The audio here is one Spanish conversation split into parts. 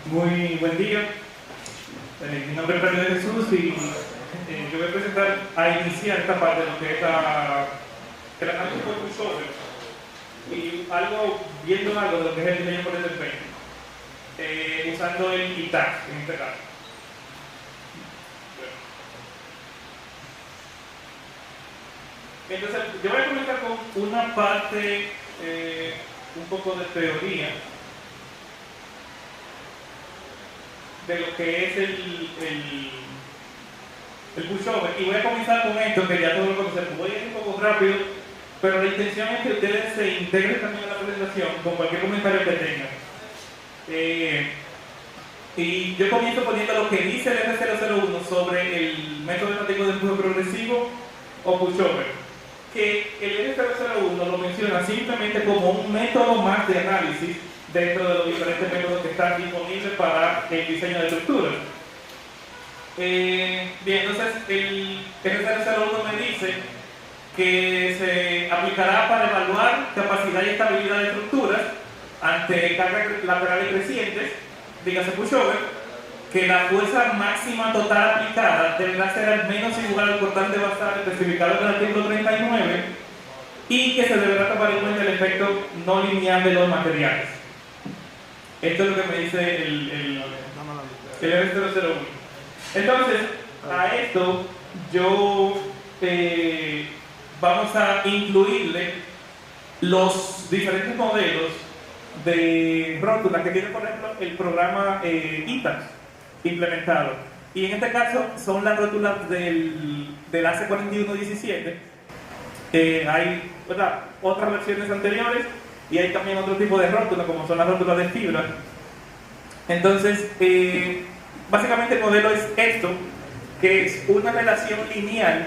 Muy buen día. Mi nombre es Pedro de Jesús y yo voy a presentar a iniciar esta parte de lo que es el análisis por crossover y viendo algo de lo que es el diseño por desempeño, usando el ITAC en este caso. Entonces, yo voy a comenzar con una parte, un poco de teoría de lo que es el pushover, y voy a comenzar con esto que ya todos lo conocemos. Voy a ir un poco rápido, pero la intención es que ustedes se integren también a la presentación con cualquier comentario que tengan. Y yo comienzo poniendo lo que dice el R001 sobre el método nativo de empuje progresivo o pushover, que el R001 lo menciona simplemente como un método más de análisis dentro de los diferentes métodos que están disponibles para el diseño de estructuras. Bien, entonces el R001 me dice que se aplicará para evaluar capacidad y estabilidad de estructuras ante cargas laterales crecientes, dígase pushover, que la fuerza máxima total aplicada deberá ser al menos igual al cortante basal especificado en el artículo 39 y que se deberá tomar en cuenta el efecto no lineal de los materiales. Esto es lo que me dice el R001. Entonces, a esto yo vamos a incluirle los diferentes modelos de rótulas que tiene, por ejemplo, el programa ITAX implementado. Y en este caso son las rótulas del AC4117. Hay, ¿verdad?, otras versiones anteriores y hay también otro tipo de rótulas, como son las rótulas de fibra. Entonces, básicamente el modelo es esto, que es una relación lineal,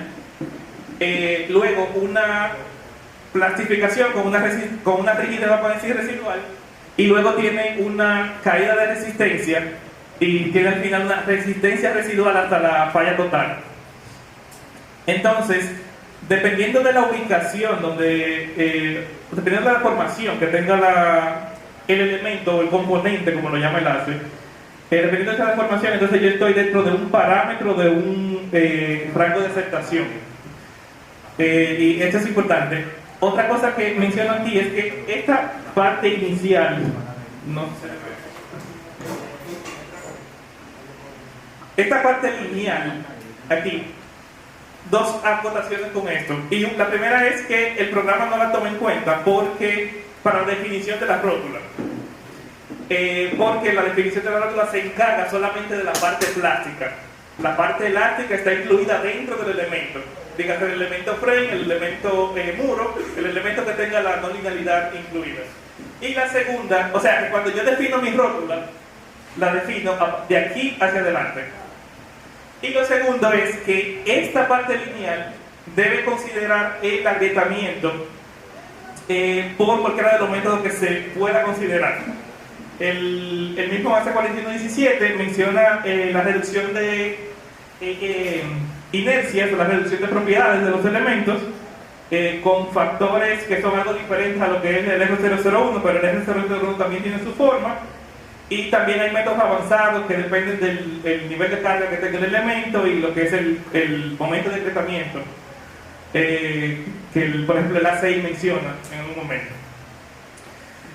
luego una plastificación con una rigidez, vamos a decir, residual, y luego tiene una caída de resistencia y tiene al final una resistencia residual hasta la falla total. Entonces, dependiendo de la ubicación, dependiendo de la formación que tenga el elemento o el componente, como lo llama el ACE, dependiendo de esa formación, entonces yo estoy dentro de un parámetro de un rango de aceptación. Y esto es importante. Otra cosa que menciono aquí es que esta parte inicial, esta parte lineal, aquí, dos acotaciones con esto. Y la primera es que el programa no la toma en cuenta para la definición de la rótula. Porque la definición de la rótula se encarga solamente de la parte plástica. La parte elástica está incluida dentro del elemento. Dígase el elemento frame, el elemento muro, el elemento que tenga la no linealidad incluida. Y la segunda, o sea, que cuando yo defino mi rótula, la defino de aquí hacia adelante. Y lo segundo es que esta parte lineal debe considerar el agrietamiento por cualquiera de los métodos que se pueda considerar. El mismo AC4117 menciona la reducción de inercias, la reducción de propiedades de los elementos con factores que son algo diferentes a lo que es el R001, pero el R001 también tiene su forma. Y también hay métodos avanzados que dependen del nivel de carga que tenga el elemento y lo que es el momento de agrietamiento, que por ejemplo el ACI menciona en un momento.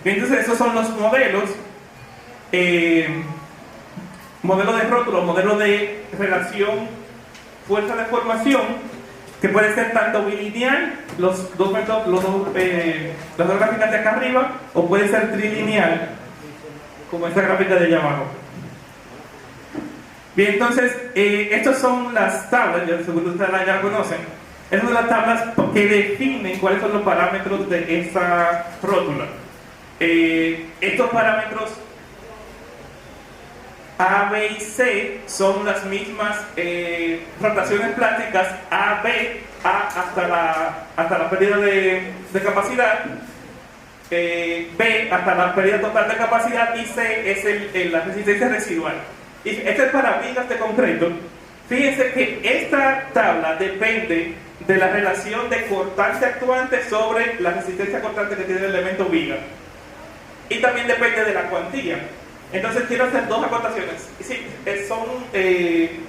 Entonces esos son los modelos. Modelo de rótulo, modelo de relación fuerza de formación, que puede ser tanto bilineal, las dos gráficas de acá arriba, o puede ser trilineal, como esta gráfica de allá abajo. Bien, entonces, estas son las tablas, ya seguro ustedes ya la conocen. Estas son las tablas que definen cuáles son los parámetros de esa rótula. Estos parámetros A, B y C son las mismas rotaciones plásticas A, B, A hasta la pérdida de capacidad, B hasta la pérdida total de capacidad y C es la resistencia residual. Y este es para vigas de concreto. Fíjense que esta tabla depende de la relación de cortante actuante sobre la resistencia cortante que tiene el elemento viga. Y también depende de la cuantía. Entonces quiero hacer dos acotaciones. Sí, son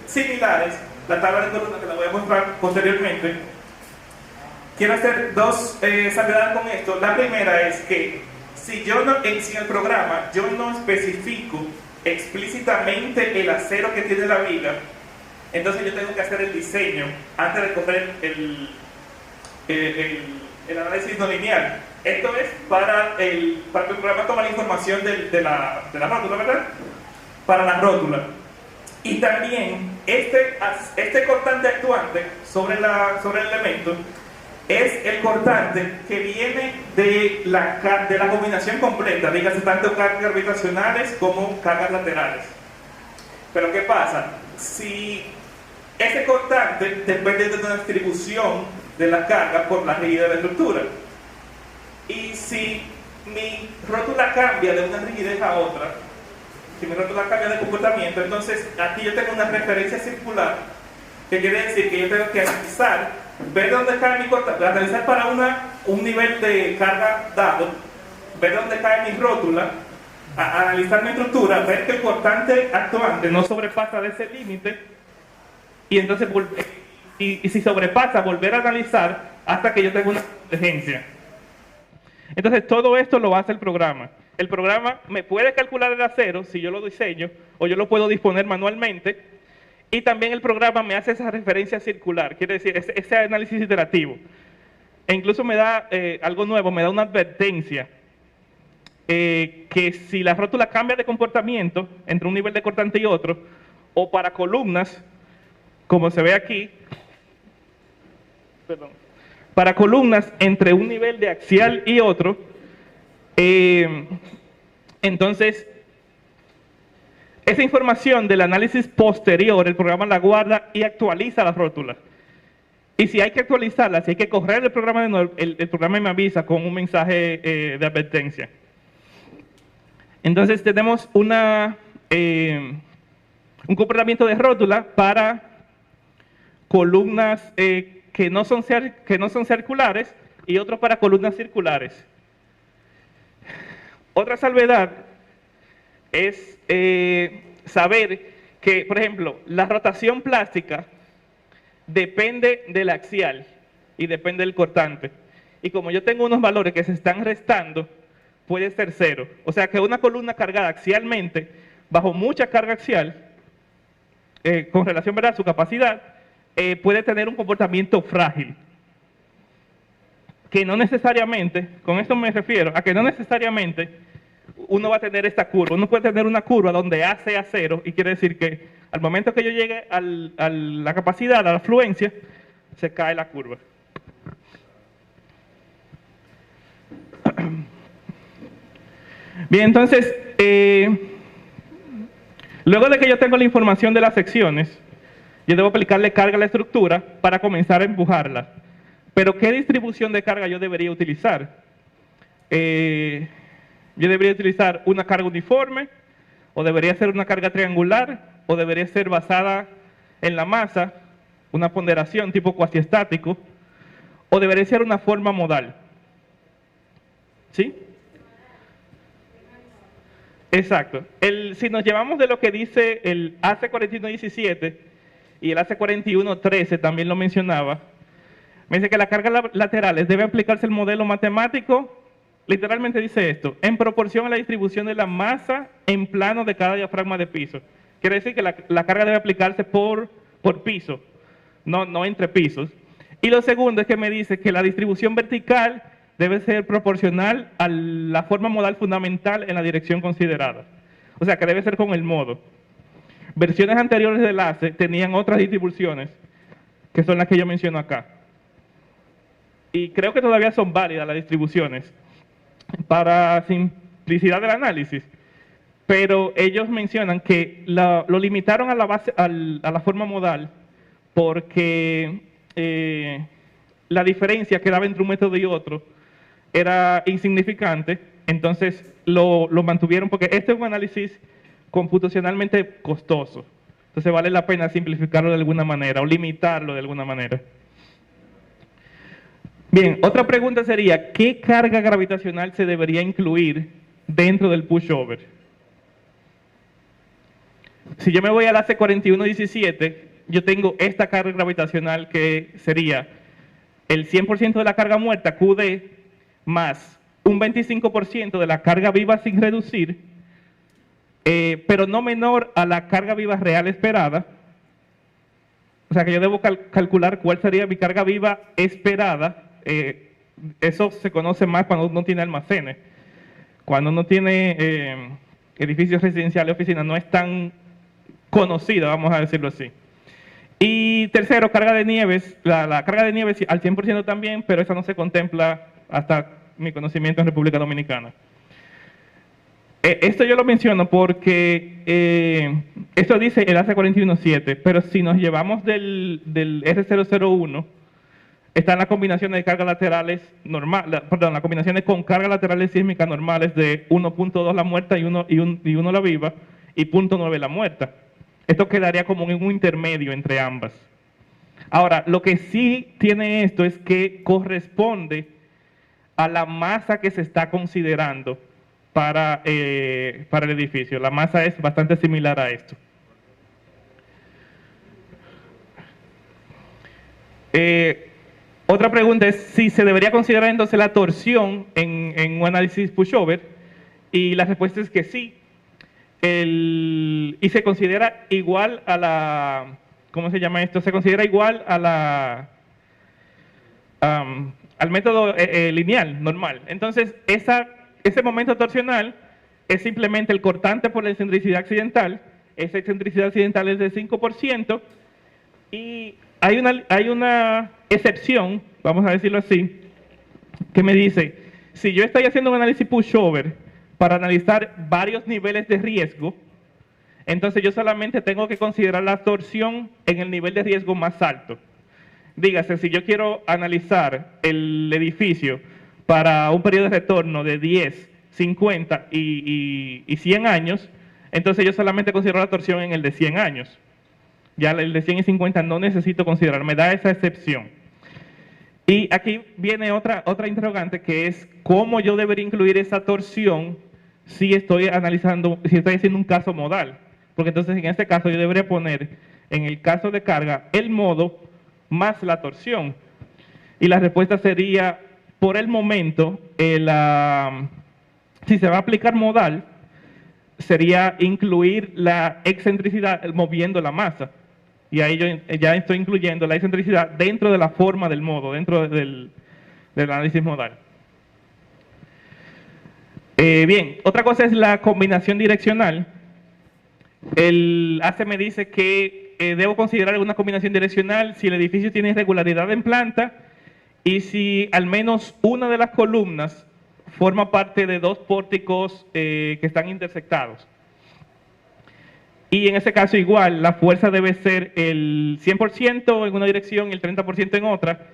similares, la tabla de columnas que la voy a mostrar posteriormente. Quiero hacer dos salvedades con esto. La primera es que si en el programa yo no especifico explícitamente el acero que tiene la viga, entonces yo tengo que hacer el diseño antes de correr el análisis no lineal. Esto es para que el programa tome la información de la rótula, ¿verdad? Para la rótula. Y también este cortante actuante sobre el elemento es el cortante que viene de la combinación completa, dígase tanto cargas gravitacionales como cargas laterales. Pero ¿qué pasa? Si ese cortante depende de una distribución de la carga por la rigidez de la estructura. Y si mi rótula cambia de una rigidez a otra, si mi rótula cambia de comportamiento, entonces aquí yo tengo una referencia circular, que quiere decir que yo tengo que analizar, ver dónde cae mi cortante, analizar para un nivel de carga dado, ver dónde cae mi rótula, analizar mi estructura, ver que el cortante actuante no sobrepasa de ese límite, y entonces y si sobrepasa, volver a analizar hasta que yo tenga una convergencia. Entonces todo esto lo hace el programa. El programa me puede calcular el acero si yo lo diseño, o yo lo puedo disponer manualmente, y también el programa me hace esa referencia circular, quiere decir ese análisis iterativo. E incluso me da algo nuevo, me da una advertencia, que si la rótula cambia de comportamiento entre un nivel de cortante y otro, o para columnas, como se ve aquí, para columnas entre un nivel de axial y otro, entonces esa información del análisis posterior, el programa la guarda y actualiza la rótula. Y si hay que actualizarla, si hay que correr el programa de nuevo, el programa me avisa con un mensaje de advertencia. Entonces tenemos un comportamiento de rótula para columnas que no son circulares y otro para columnas circulares. Otra salvedad es saber que, por ejemplo, la rotación plástica depende del axial y depende del cortante. Y como yo tengo unos valores que se están restando, puede ser 0. O sea que una columna cargada axialmente, bajo mucha carga axial, con relación, ¿verdad?, a su capacidad, puede tener un comportamiento frágil. Que no necesariamente, con esto me refiero a que no necesariamente uno va a tener esta curva. Uno puede tener una curva donde A sea 0 y quiere decir que al momento que yo llegue a la capacidad, a la fluencia, se cae la curva. Bien, entonces, luego de que yo tengo la información de las secciones, yo debo aplicarle carga a la estructura para comenzar a empujarla. Pero ¿qué distribución de carga yo debería utilizar? Yo debería utilizar una carga uniforme, o debería ser una carga triangular, o debería ser basada en la masa, una ponderación tipo cuasiestático, o debería ser una forma modal. ¿Sí? Exacto. Si nos llevamos de lo que dice el AC4117 y el AC4113 también lo mencionaba, me dice que las cargas laterales debe aplicarse el modelo matemático. Literalmente dice esto: en proporción a la distribución de la masa en plano de cada diafragma de piso. Quiere decir que la carga debe aplicarse por piso, no entre pisos. Y lo segundo es que me dice que la distribución vertical debe ser proporcional a la forma modal fundamental en la dirección considerada. O sea, que debe ser con el modo. Versiones anteriores del ACE tenían otras distribuciones, que son las que yo menciono acá. Y creo que todavía son válidas las distribuciones, para simplicidad del análisis. Pero ellos mencionan que lo limitaron a la forma modal porque la diferencia que daba entre un método y otro era insignificante, entonces lo mantuvieron porque este es un análisis computacionalmente costoso. Entonces vale la pena simplificarlo de alguna manera o limitarlo de alguna manera. Bien, otra pregunta sería, ¿qué carga gravitacional se debería incluir dentro del pushover? si yo me voy al AC4117, yo tengo esta carga gravitacional que sería el 100% de la carga muerta, QD, más un 25% de la carga viva sin reducir, pero no menor a la carga viva real esperada. O sea que yo debo calcular cuál sería mi carga viva esperada. Eso se conoce más cuando uno tiene almacenes. Cuando uno tiene edificios residenciales, oficinas, no es tan conocida, vamos a decirlo así. Y tercero, carga de nieves. La carga de nieves al 100% también, pero esa no se contempla hasta mi conocimiento en República Dominicana. Esto yo lo menciono porque esto dice el AC4117, pero si nos llevamos del R001, están las combinaciones de cargas laterales normales, perdón, las combinaciones con cargas laterales sísmicas normales de 1.2 la muerta y 1 la viva, y 0.9 la muerta. Esto quedaría como en un intermedio entre ambas. Ahora, lo que sí tiene esto es que corresponde a la masa que se está considerando para el edificio. La masa es bastante similar a esto. Otra pregunta es si se debería considerar entonces la torsión en un análisis pushover, y la respuesta es que sí. Y se considera igual a la, ¿cómo se llama esto? Se considera igual a la, al método lineal, normal. Entonces, ese momento torsional es simplemente el cortante por la excentricidad accidental. Esa excentricidad accidental es de 5%, y hay una excepción, vamos a decirlo así, que me dice, si yo estoy haciendo un análisis pushover para analizar varios niveles de riesgo, entonces yo solamente tengo que considerar la torsión en el nivel de riesgo más alto. Dígase, si yo quiero analizar el edificio para un periodo de retorno de 10, 50 y 100 años, entonces yo solamente considero la torsión en el de 100 años. Ya el de 100 y 50 no necesito considerar, me da esa excepción. Y aquí viene otra interrogante, que es cómo yo debería incluir esa torsión si estoy haciendo un caso modal. Porque entonces en este caso yo debería poner, en el caso de carga, el modo más la torsión. Y la respuesta sería, por el momento, si se va a aplicar modal, sería incluir la excentricidad moviendo la masa. Y ahí yo ya estoy incluyendo la excentricidad dentro de la forma del modo, dentro del análisis modal. Bien, otra cosa es la combinación direccional. El ACE me dice que debo considerar una combinación direccional si el edificio tiene irregularidad en planta y si al menos una de las columnas forma parte de dos pórticos que están intersectados. Y en ese caso igual, la fuerza debe ser el 100% en una dirección y el 30% en otra.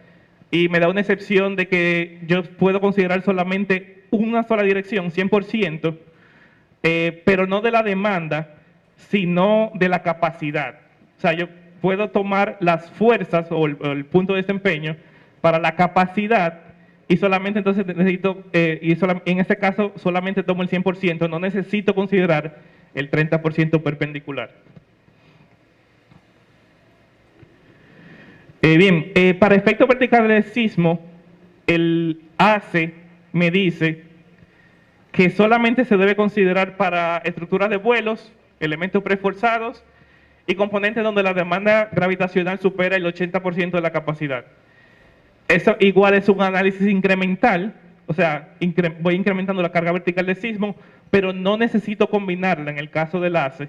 Y me da una excepción de que yo puedo considerar solamente una sola dirección, 100%, pero no de la demanda, sino de la capacidad. O sea, yo puedo tomar las fuerzas o el punto de desempeño para la capacidad y solamente entonces necesito, en este caso solamente tomo el 100%, no necesito considerar el 30% perpendicular. Bien, para efectos verticales de sismo, el ACE me dice que solamente se debe considerar para estructuras de vuelos, elementos preforzados y componentes donde la demanda gravitacional supera el 80% de la capacidad. Eso igual es un análisis incremental, o sea, voy incrementando la carga vertical del sismo, pero no necesito combinarla en el caso del ACE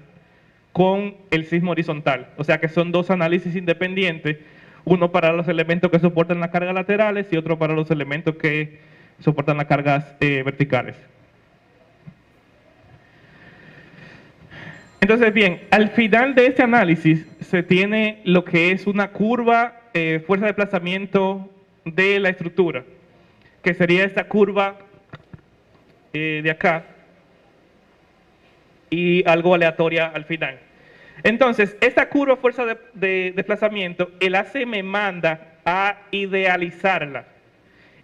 con el sismo horizontal. O sea que son dos análisis independientes, uno para los elementos que soportan las cargas laterales y otro para los elementos que soportan las cargas verticales. Entonces, bien, al final de este análisis se tiene lo que es una curva fuerza de desplazamiento de la estructura, que sería esta curva de acá, y algo aleatoria al final. Entonces, esta curva fuerza de desplazamiento, el ACE me manda a idealizarla.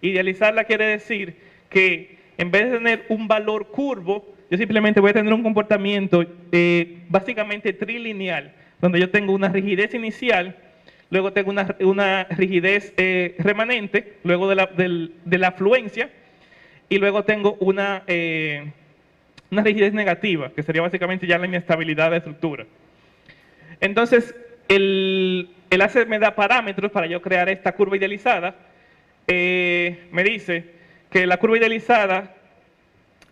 Idealizarla quiere decir que en vez de tener un valor curvo, yo simplemente voy a tener un comportamiento básicamente trilineal, donde yo tengo una rigidez inicial, luego tengo una rigidez remanente, luego de la afluencia, y luego tengo una rigidez negativa, que sería básicamente ya la inestabilidad de la estructura. Entonces, el ACE me da parámetros para yo crear esta curva idealizada. Me dice que la curva idealizada,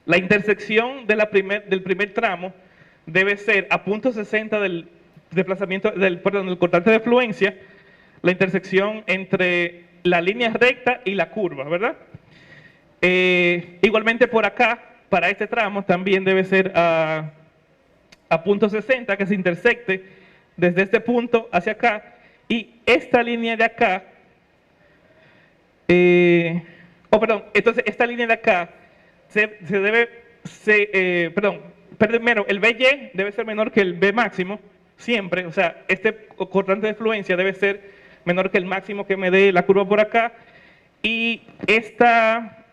la intersección del primer tramo debe ser a punto 60 del desplazamiento, del cortante de fluencia, la intersección entre la línea recta y la curva, ¿verdad? Igualmente por acá, para este tramo, también debe ser a punto 60, que se intersecte desde este punto hacia acá, y esta línea de acá, entonces esta línea de acá primero, el BY debe ser menor que el B máximo, siempre, o sea, este cortante de fluencia debe ser menor que el máximo que me dé la curva por acá, y esta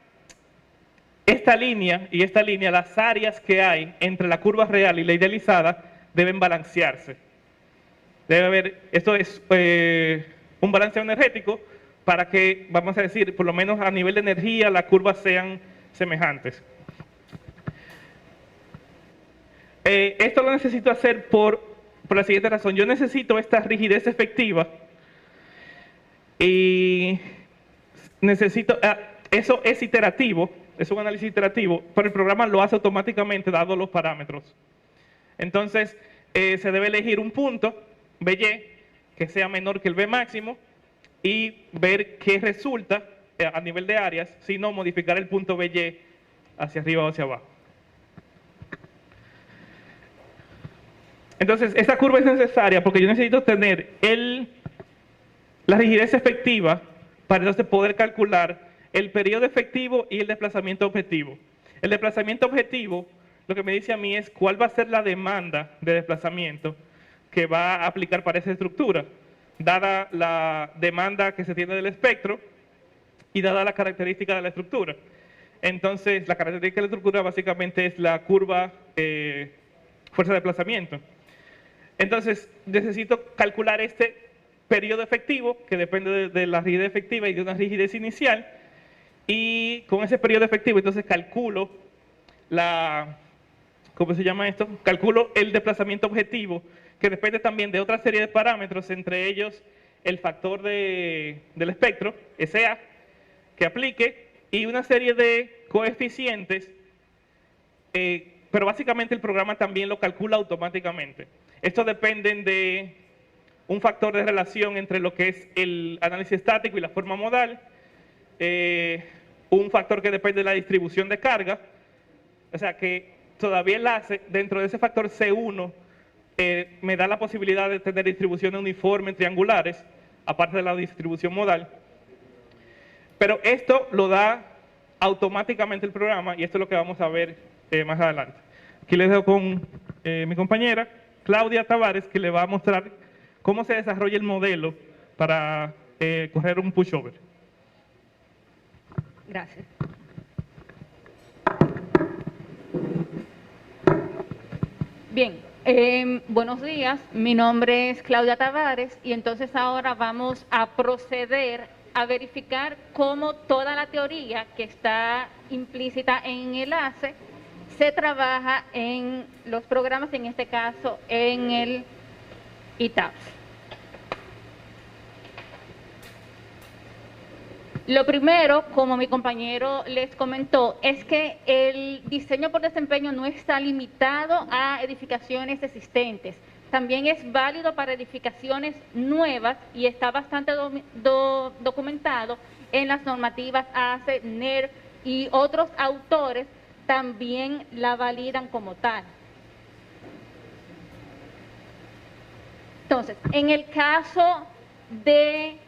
línea y esta línea, las áreas que hay entre la curva real y la idealizada deben balancearse. Debe haber, esto es un balanceo energético para que, vamos a decir, por lo menos a nivel de energía, las curvas sean semejantes. Esto lo necesito hacer por la siguiente razón. Yo necesito esta rigidez efectiva y necesito, eso es iterativo, es un análisis iterativo, pero el programa lo hace automáticamente dado los parámetros. Entonces, se debe elegir un punto, BY, que sea menor que el B máximo, y ver qué resulta a nivel de áreas, si no modificar el punto BY hacia arriba o hacia abajo. Entonces, esta curva es necesaria porque yo necesito tener la rigidez efectiva para entonces poder calcular el periodo efectivo y el desplazamiento objetivo. El desplazamiento objetivo, lo que me dice a mí es cuál va a ser la demanda de desplazamiento que va a aplicar para esa estructura, dada la demanda que se tiene del espectro y dada la característica de la estructura. Entonces, la característica de la estructura básicamente es la curva fuerza de desplazamiento. Entonces, necesito calcular este periodo efectivo, que depende de la rigidez efectiva y de una rigidez inicial, y con ese periodo efectivo, entonces calculo ¿cómo se llama esto? Calculo el desplazamiento objetivo, que depende también de otra serie de parámetros, entre ellos el factor del espectro, SA, que aplique, y una serie de coeficientes, pero básicamente el programa también lo calcula automáticamente. Estos dependen de un factor de relación entre lo que es el análisis estático y la forma modal, un factor que depende de la distribución de carga, o sea que todavía el ACE, dentro de ese factor C1, me da la posibilidad de tener distribuciones uniformes triangulares, aparte de la distribución modal. Pero esto lo da automáticamente el programa y esto es lo que vamos a ver más adelante. Aquí les dejo con mi compañera Claudia Tavares, que le va a mostrar cómo se desarrolla el modelo para correr un pushover. Gracias. Bien, buenos días. Mi nombre es Claudia Tavares y entonces ahora vamos a proceder a verificar cómo toda la teoría que está implícita en el ACE se trabaja en los programas, en este caso en el ITAPS. Lo primero, como mi compañero les comentó, es que el diseño por desempeño no está limitado a edificaciones existentes. También es válido para edificaciones nuevas y está bastante documentado en las normativas ACE, NER y otros autores también la validan como tal. Entonces, en el caso del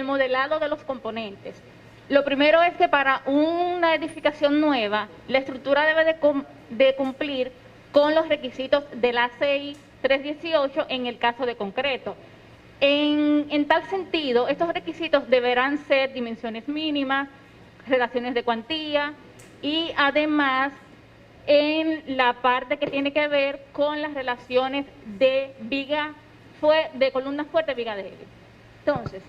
modelado de los componentes, lo primero es que para una edificación nueva, la estructura debe de cumplir con los requisitos del ACI 318 en el caso de concreto. En tal sentido, estos requisitos deberán ser dimensiones mínimas, relaciones de cuantía y además en la parte que tiene que ver con las relaciones de de columna fuerte, viga débil. Entonces,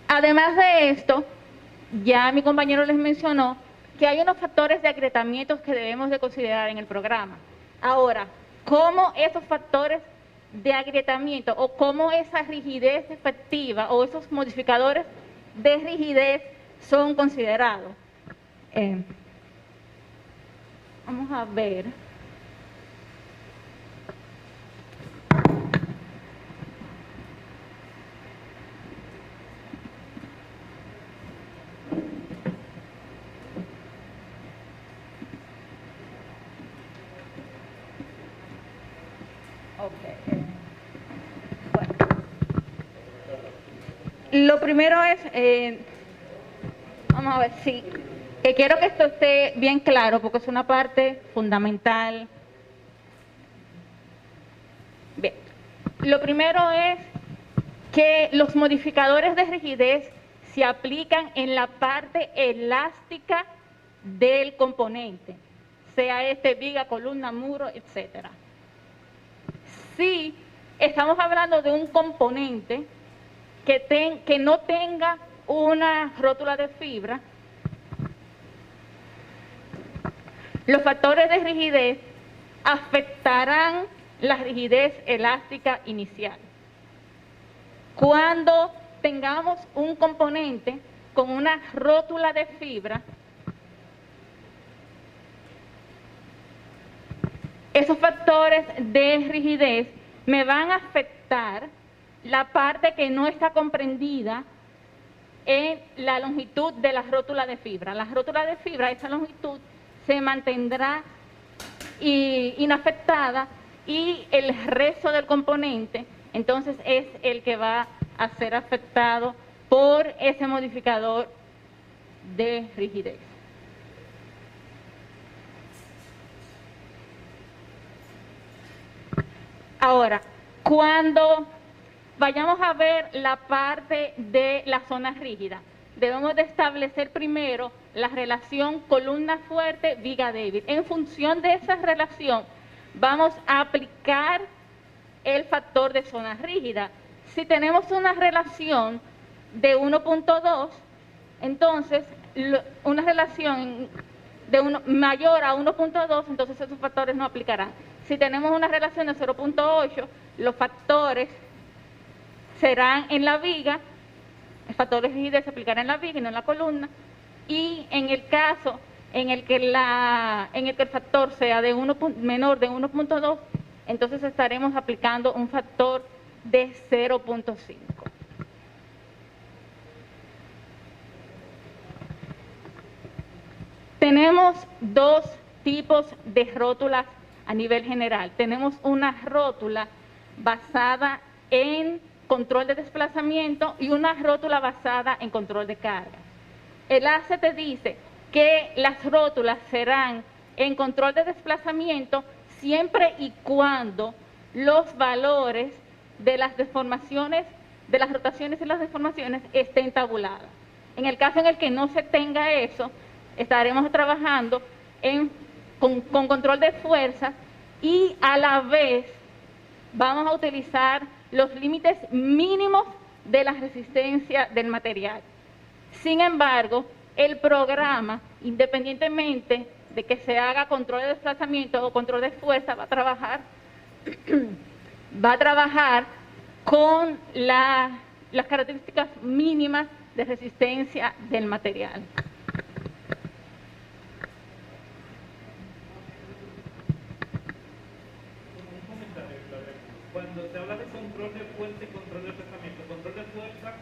además de esto, ya mi compañero les mencionó que hay unos factores de agrietamiento que debemos de considerar en el programa. Ahora, ¿cómo esos factores de agrietamiento o cómo esa rigidez efectiva o esos modificadores de rigidez son considerados? Vamos a ver. Lo primero es, vamos a ver, sí, que quiero que esto esté bien claro porque es una parte fundamental. Bien, lo primero es que los modificadores de rigidez se aplican en la parte elástica del componente, sea este viga, columna, muro, etcétera. Si estamos hablando de un componente que no tenga una rótula de fibra, los factores de rigidez afectarán la rigidez elástica inicial. Cuando tengamos un componente con una rótula de fibra, esos factores de rigidez me van a afectar la parte que no está comprendida en la longitud de la rótula de fibra. La rótula de fibra, esa longitud, se mantendrá inafectada y el resto del componente, entonces, es el que va a ser afectado por ese modificador de rigidez. Ahora, cuando vayamos a ver la parte de la zona rígida, debemos de establecer primero la relación columna fuerte, viga débil. En función de esa relación, vamos a aplicar el factor de zona rígida. Si tenemos una relación de 1.2, entonces una relación de mayor a 1.2, entonces esos factores no aplicarán. Si tenemos una relación de 0.8, los factores serán en la viga, el factor de rigidez se aplicará en la viga y no en la columna, y en el caso en el que el factor sea de menor de 1.2, entonces estaremos aplicando un factor de 0.5. Tenemos dos tipos de rótulas a nivel general. Tenemos una rótula basada en control de desplazamiento y una rótula basada en control de cargas. El ACE te dice que las rótulas serán en control de desplazamiento siempre y cuando los valores de las deformaciones, de las rotaciones y las deformaciones estén tabuladas. En el caso en el que no se tenga eso, estaremos trabajando con control de fuerza y a la vez vamos a utilizar los límites mínimos de la resistencia del material. Sin embargo, el programa, independientemente de que se haga control de desplazamiento o control de fuerza, va a trabajar con las características mínimas de resistencia del material. Cuando se habla de control de fuerza y control de desplazamiento, control de fuerza,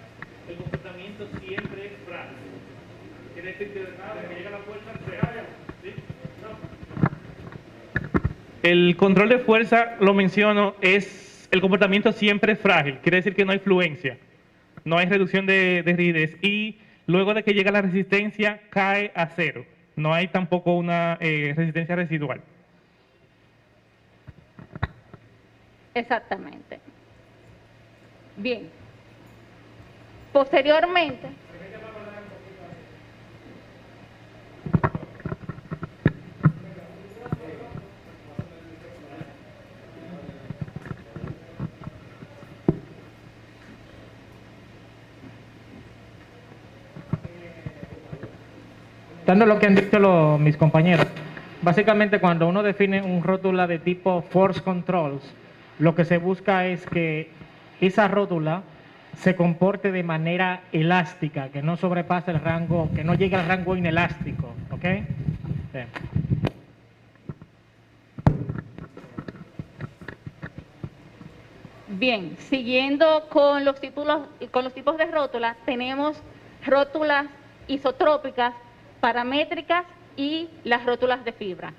el comportamiento siempre es frágil. Quiere decir que desde que llega la fuerza, ¿sí? El control de fuerza, lo menciono, es el comportamiento siempre es frágil. Quiere decir que no hay fluencia, no hay reducción de rigidez. Y luego de que llega la resistencia, cae a cero. No hay tampoco una resistencia residual. Exactamente. Bien. Posteriormente. complementando lo que han dicho mis compañeros, básicamente cuando uno define un rótula de tipo force controls, lo que se busca es que esa rótula se comporte de manera elástica, que no sobrepase el rango, que no llegue al rango inelástico, ¿ok? Sí. Bien, siguiendo con los tipos de rótulas, tenemos rótulas isotrópicas, paramétricas y las rótulas de fibra.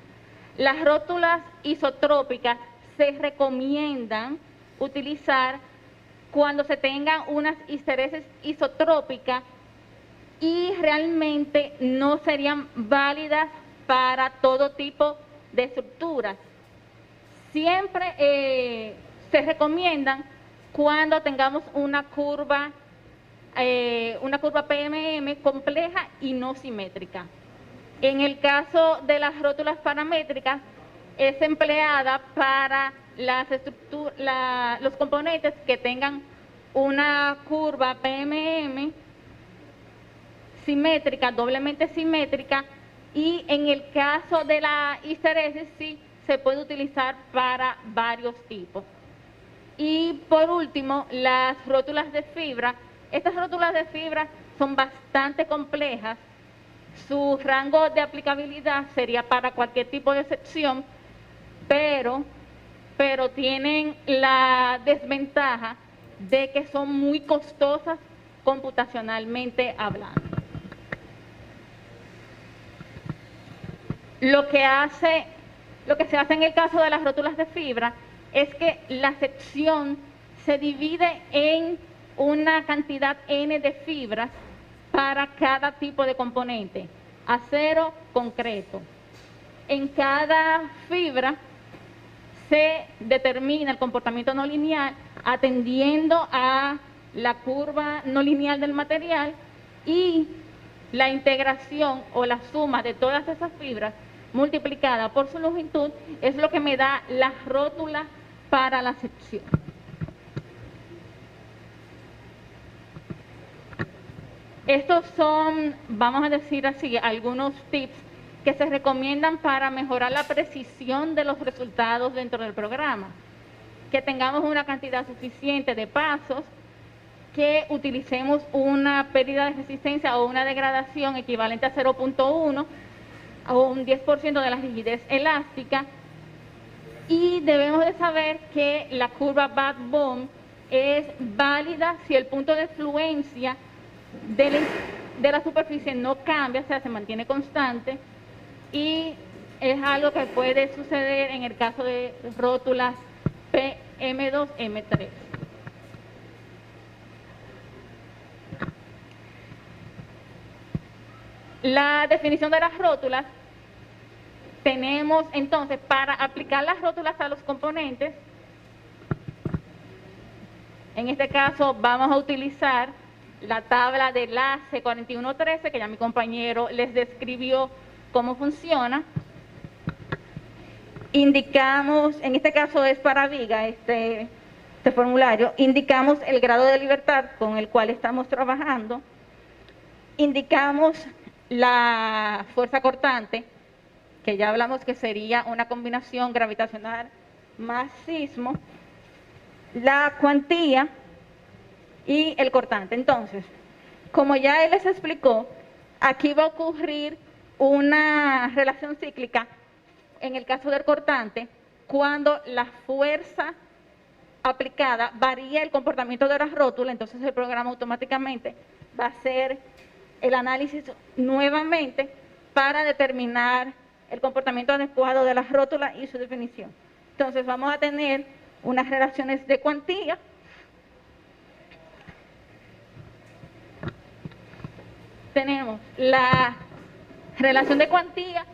Las rótulas isotrópicas se recomiendan utilizar cuando se tengan unas histeresis isotrópicas y realmente no serían válidas para todo tipo de estructuras. Siempre se recomiendan cuando tengamos una curva PMM compleja y no simétrica. En el caso de las rótulas paramétricas, es empleada para los componentes que tengan una curva PMM simétrica, doblemente simétrica, y en el caso de la histeresis sí se puede utilizar para varios tipos. Y por último, las rótulas de fibra. Estas rótulas de fibra son bastante complejas. Su rango de aplicabilidad sería para cualquier tipo de sección, pero tienen la desventaja de que son muy costosas computacionalmente hablando. Lo que se hace en el caso de las rótulas de fibra es que la sección se divide en una cantidad N de fibras para cada tipo de componente, acero, concreto. En cada fibra se determina el comportamiento no lineal atendiendo a la curva no lineal del material, y la integración o la suma de todas esas fibras multiplicada por su longitud es lo que me da la rótula para la sección. Estos son, vamos a decir así, algunos tips que se recomiendan para mejorar la precisión de los resultados dentro del programa. Que tengamos una cantidad suficiente de pasos, que utilicemos una pérdida de resistencia o una degradación equivalente a 0.1 o un 10% de la rigidez elástica, y debemos de saber que la curva Bath-Bone es válida si el punto de fluencia de la superficie no cambia, o sea, se mantiene constante, y es algo que puede suceder en el caso de rótulas PM2, M3. La definición de las rótulas, tenemos entonces para aplicar las rótulas a los componentes, en este caso vamos a utilizar la tabla de enlace 4113, que ya mi compañero les describió cómo funciona. Indicamos, en este caso es para viga, este formulario, indicamos el grado de libertad con el cual estamos trabajando, indicamos la fuerza cortante, que ya hablamos que sería una combinación gravitacional más sismo, la cuantía y el cortante. Entonces, como ya él les explicó, aquí va a ocurrir una relación cíclica en el caso del cortante cuando la fuerza aplicada varía el comportamiento de la rótula. Entonces el programa automáticamente va a hacer el análisis nuevamente para determinar el comportamiento adecuado de la rótula y su definición. Entonces vamos a tener unas relaciones de cuantía. Tenemos la relación de cuantía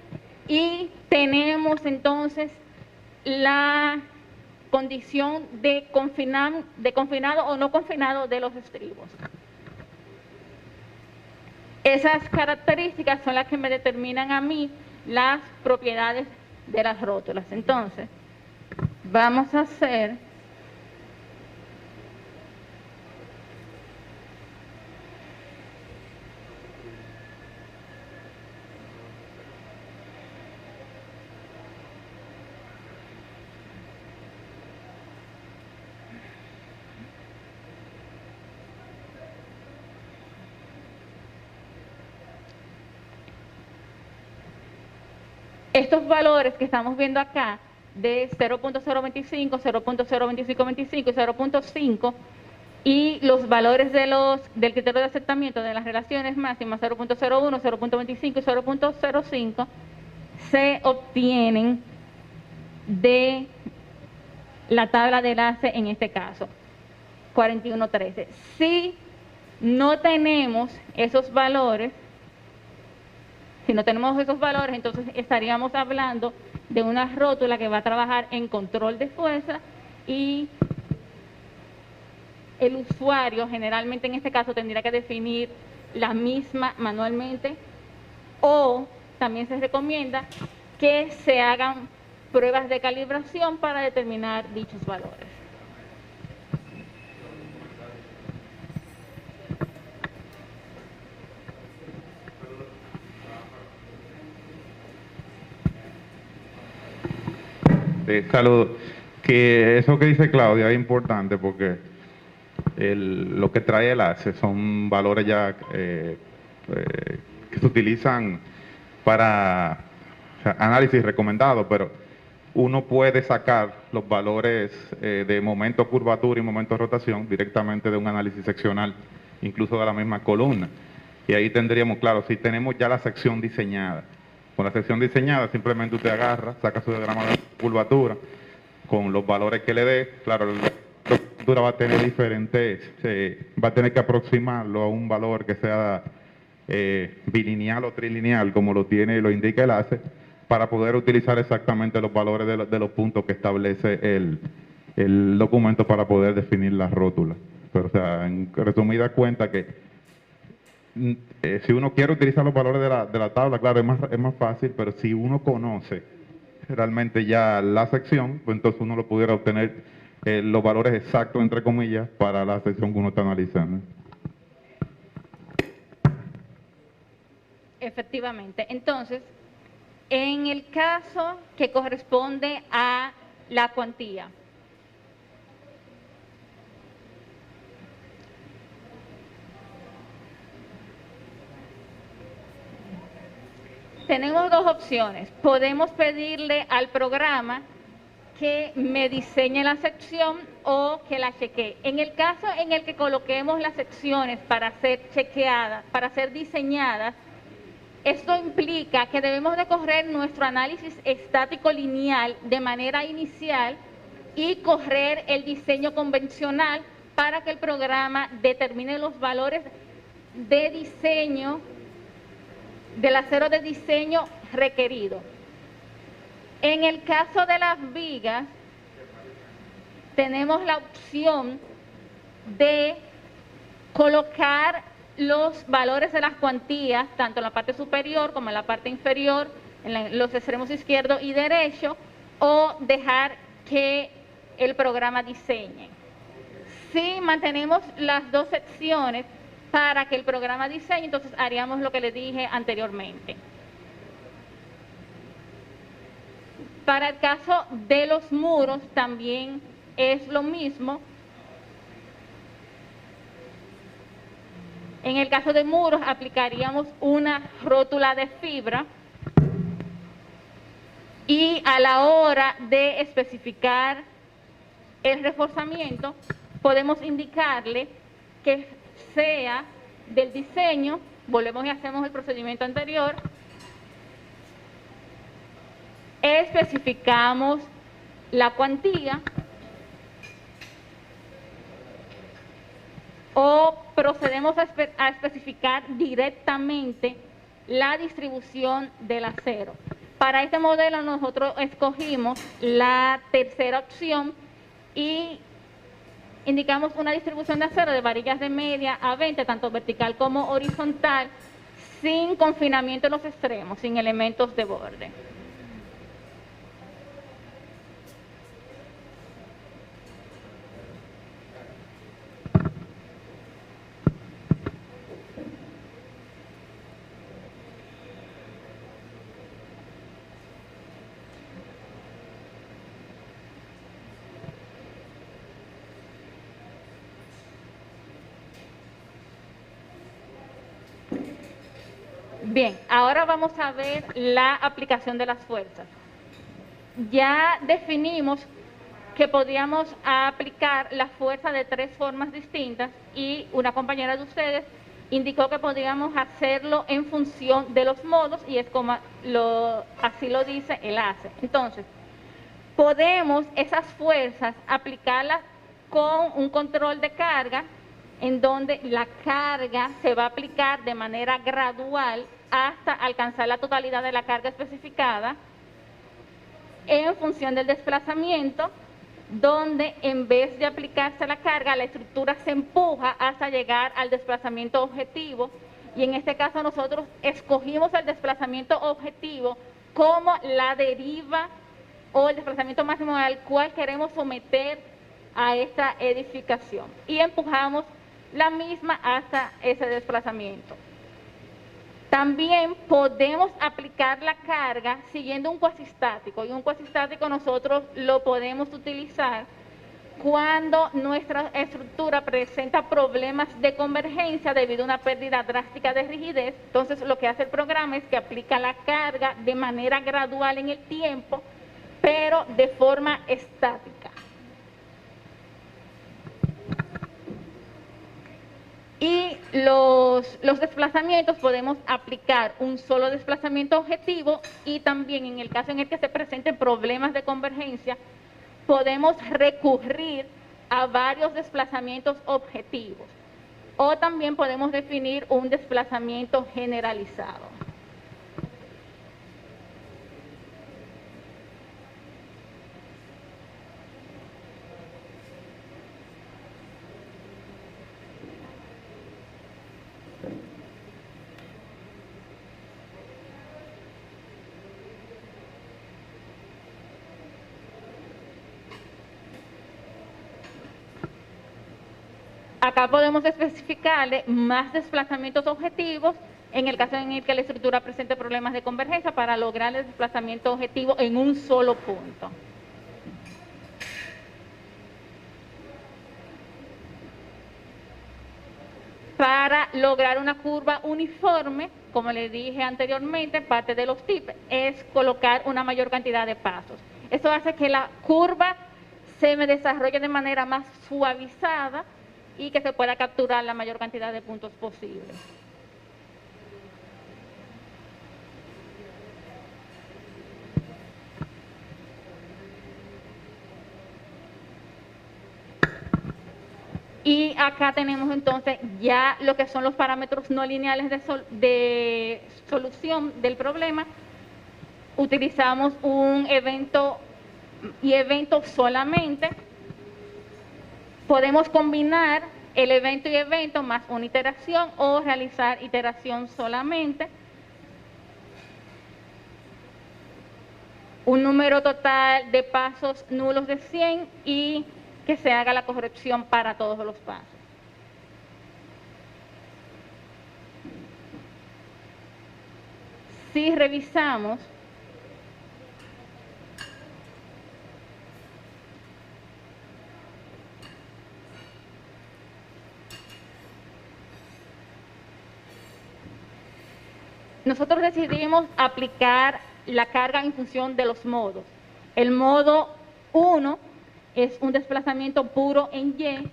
y tenemos entonces la condición de confinado o no confinado de los estribos. Esas características son las que me determinan a mí las propiedades de las rótulas. Entonces, vamos a hacer estos valores que estamos viendo acá, de 0.025, 0.02525 y 0.5, y los valores del criterio de aceptamiento de las relaciones máximas 0.01, 0.25 y 0.05, se obtienen de la tabla de enlace, en este caso, 4113. Si no tenemos esos valores, entonces estaríamos hablando de una rótula que va a trabajar en control de fuerza, y el usuario generalmente en este caso tendría que definir la misma manualmente, o también se recomienda que se hagan pruebas de calibración para determinar dichos valores. Saludos. Que eso que dice Claudia es importante porque lo que trae el ACE son valores ya que se utilizan para, o sea, análisis recomendado, pero uno puede sacar los valores de momento curvatura y momento rotación directamente de un análisis seccional, incluso de la misma columna. Y ahí tendríamos, claro, si tenemos ya la sección diseñada. Con la sección diseñada simplemente usted agarra, saca su diagrama de curvatura con los valores que le dé. Claro, la curvatura va a tener diferentes, va a tener que aproximarlo a un valor que sea bilineal o trilineal, como lo indica el ACE, para poder utilizar exactamente los valores de los puntos que establece el documento para poder definir las rótulas. Pero, o sea, en resumida cuenta que si uno quiere utilizar los valores de la tabla, claro, es más fácil, pero si uno conoce realmente ya la sección, pues entonces uno lo pudiera obtener los valores exactos, entre comillas, para la sección que uno está analizando. Efectivamente. Entonces, en el caso que corresponde a la cuantía, tenemos dos opciones. Podemos pedirle al programa que me diseñe la sección o que la chequee. En el caso en el que coloquemos las secciones para ser chequeadas, para ser diseñadas, esto implica que debemos de correr nuestro análisis estático lineal de manera inicial y correr el diseño convencional para que el programa determine los valores de diseño, del acero de diseño requerido. En el caso de las vigas, tenemos la opción de colocar los valores de las cuantías, tanto en la parte superior como en la parte inferior, en los extremos izquierdo y derecho, o dejar que el programa diseñe. Si mantenemos las dos secciones para que el programa diseñe, entonces haríamos lo que les dije anteriormente. Para el caso de los muros también es lo mismo. En el caso de muros aplicaríamos una rótula de fibra y a la hora de especificar el reforzamiento podemos indicarle que sea del diseño, volvemos y hacemos el procedimiento anterior, especificamos la cuantía o procedemos a especificar directamente la distribución del acero. Para este modelo nosotros escogimos la tercera opción y indicamos una distribución de acero de varillas de media a 20, tanto vertical como horizontal, sin confinamiento en los extremos, sin elementos de borde. Bien, ahora vamos a ver la aplicación de las fuerzas. Ya definimos que podíamos aplicar la fuerza de 3 formas distintas y una compañera de ustedes indicó que podríamos hacerlo en función de los modos y es como así lo dice el ACE. Entonces, podemos esas fuerzas aplicarlas con un control de carga en donde la carga se va a aplicar de manera gradual hasta alcanzar la totalidad de la carga especificada en función del desplazamiento, donde en vez de aplicarse la carga, la estructura se empuja hasta llegar al desplazamiento objetivo, y en este caso nosotros escogimos el desplazamiento objetivo como la deriva o el desplazamiento máximo al cual queremos someter a esta edificación, y empujamos la misma hasta ese desplazamiento. También podemos aplicar la carga siguiendo un cuasistático, y un cuasistático nosotros lo podemos utilizar cuando nuestra estructura presenta problemas de convergencia debido a una pérdida drástica de rigidez. Entonces lo que hace el programa es que aplica la carga de manera gradual en el tiempo, pero de forma estática. Y los desplazamientos podemos aplicar un solo desplazamiento objetivo, y también en el caso en el que se presenten problemas de convergencia, podemos recurrir a varios desplazamientos objetivos, o también podemos definir un desplazamiento generalizado. Acá podemos especificarle más desplazamientos objetivos en el caso en el que la estructura presente problemas de convergencia para lograr el desplazamiento objetivo en un solo punto. Para lograr una curva uniforme, como les dije anteriormente, parte de los tips es colocar una mayor cantidad de pasos. Eso hace que la curva se me desarrolle de manera más suavizada y que se pueda capturar la mayor cantidad de puntos posibles. Y acá tenemos entonces ya lo que son los parámetros no lineales de solución del problema. Utilizamos un evento y evento solamente. Podemos combinar el evento y evento más una iteración o realizar iteración solamente. Un número total de pasos nulos de 100 y que se haga la corrección para todos los pasos. Si revisamos nosotros decidimos aplicar la carga en función de los modos. El modo 1 es un desplazamiento puro en Y,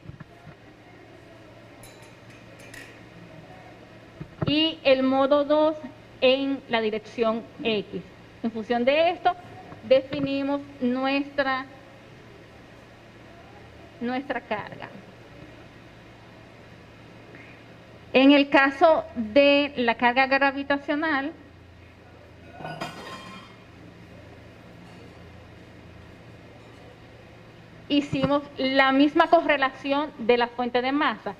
y el modo 2 en la dirección X. En función de esto, definimos nuestra carga. En el caso de la carga gravitacional, hicimos la misma correlación de la fuente de masa.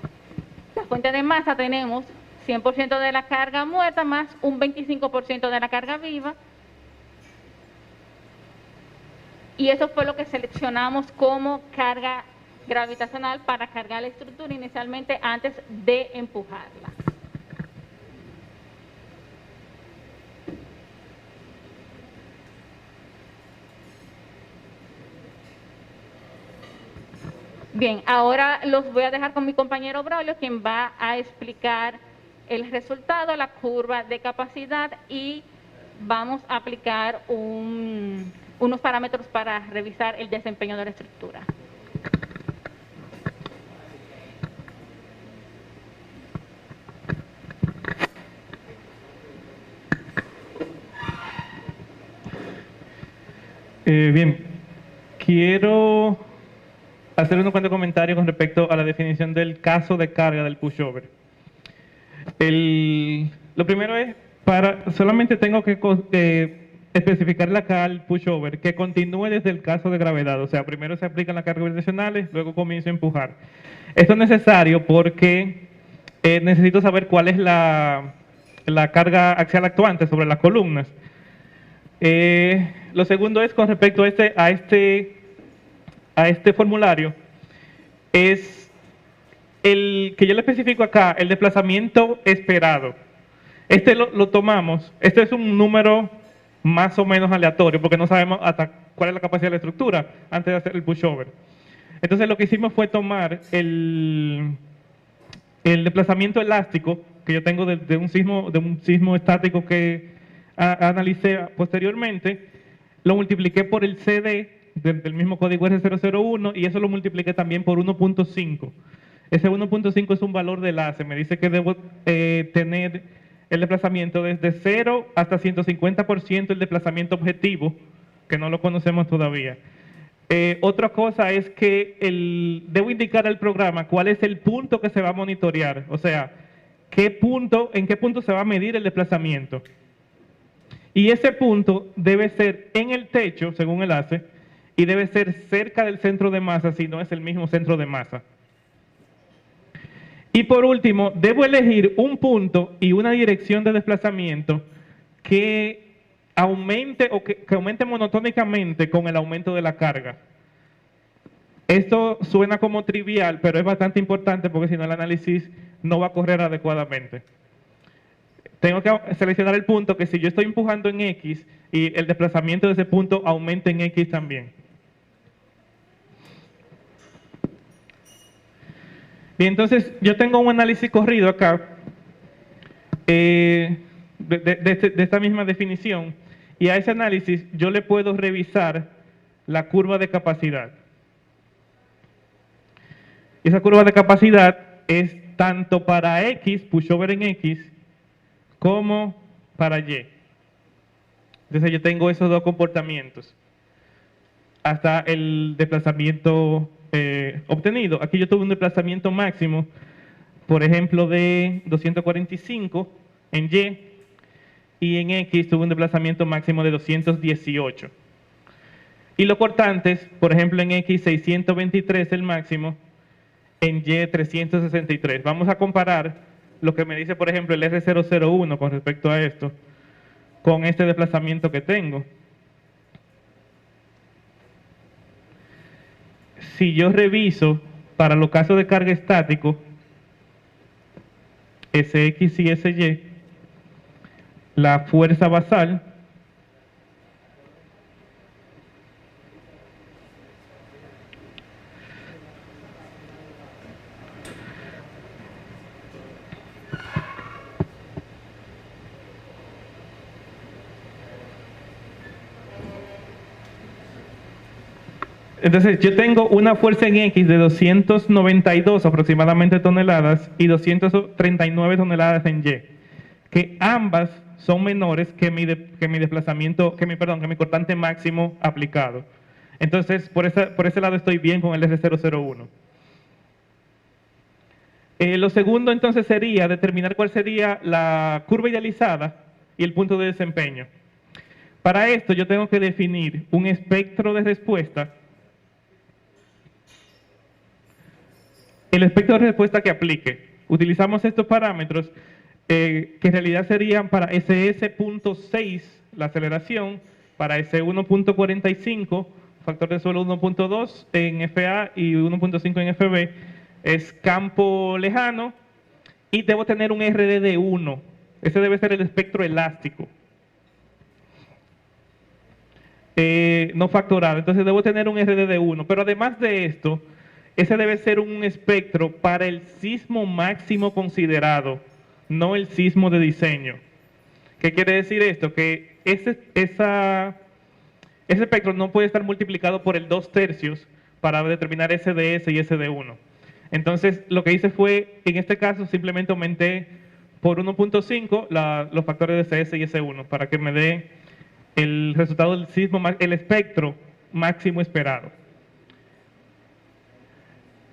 La fuente de masa tenemos 100% de la carga muerta más un 25% de la carga viva. Y eso fue lo que seleccionamos como carga gravitacional para cargar la estructura inicialmente antes de empujarla. Bien, ahora los voy a dejar con mi compañero Braulio, quien va a explicar el resultado, la curva de capacidad, y vamos a aplicar unos parámetros para revisar el desempeño de la estructura. Bien, quiero hacer unos cuantos comentarios con respecto a la definición del caso de carga del pushover. Lo primero es, solamente tengo que especificarle acá al pushover que continúe desde el caso de gravedad. O sea, primero se aplican las cargas gravitacionales, luego comienzo a empujar. Esto es necesario porque necesito saber cuál es la carga axial actuante sobre las columnas. Lo segundo es con respecto a este formulario, es el que yo le especifico acá, el desplazamiento esperado. Este lo tomamos, este es un número más o menos aleatorio, porque no sabemos hasta cuál es la capacidad de la estructura antes de hacer el pushover. Entonces lo que hicimos fue tomar el desplazamiento elástico que yo tengo de un sismo estático que analicé posteriormente, lo multipliqué por el CD del mismo código R001 y eso lo multipliqué también por 1.5. Ese 1.5 es un valor de enlace, me dice que debo tener el desplazamiento desde 0 hasta 150% el desplazamiento objetivo, que no lo conocemos todavía. Otra cosa es que debo indicar al programa cuál es el punto que se va a monitorear, o sea, en qué punto se va a medir el desplazamiento. Y ese punto debe ser en el techo, según el ACE, y debe ser cerca del centro de masa, si no es el mismo centro de masa. Y por último, debo elegir un punto y una dirección de desplazamiento que aumente o que aumente monotónicamente con el aumento de la carga. Esto suena como trivial, pero es bastante importante porque si no el análisis no va a correr adecuadamente. Tengo que seleccionar el punto que si yo estoy empujando en X y el desplazamiento de ese punto aumenta en X también. Bien, entonces yo tengo un análisis corrido acá de esta misma definición y a ese análisis yo le puedo revisar la curva de capacidad. Esa curva de capacidad es tanto para X, pushover en X, como para Y. Entonces yo tengo esos dos comportamientos hasta el desplazamiento obtenido. Aquí yo tuve un desplazamiento máximo, por ejemplo, de 245 en Y, y en X tuve un desplazamiento máximo de 218. Y los cortantes, por ejemplo, en X 623 el máximo, en Y 363. Vamos a comparar lo que me dice, por ejemplo, el R001 con respecto a esto, con este desplazamiento que tengo. Si yo reviso para los casos de carga estático, SX y SY, la fuerza basal entonces yo tengo una fuerza en X de 292 aproximadamente toneladas y 239 toneladas en Y, que ambas son menores que mi cortante máximo aplicado. Entonces, por ese lado estoy bien con el R001. Lo segundo entonces sería determinar cuál sería la curva idealizada y el punto de desempeño. Para esto yo tengo que definir un espectro de respuesta. El espectro de respuesta que aplique. Utilizamos estos parámetros que en realidad serían para SS.6 la aceleración, para S1.45, factor de suelo 1.2 en FA y 1.5 en FB, es campo lejano, y debo tener un RD de 1. Ese debe ser el espectro elástico. No factorado, entonces debo tener un RD de 1. Pero además de esto, ese debe ser un espectro para el sismo máximo considerado no el sismo de diseño. ¿Qué quiere decir esto? Que ese espectro no puede estar multiplicado por el 2/3 para determinar SDS y SD1. Entonces, lo que hice fue, en este caso, simplemente aumenté por 1.5 los factores de CS y S1 para que me dé el resultado del sismo, el espectro máximo esperado.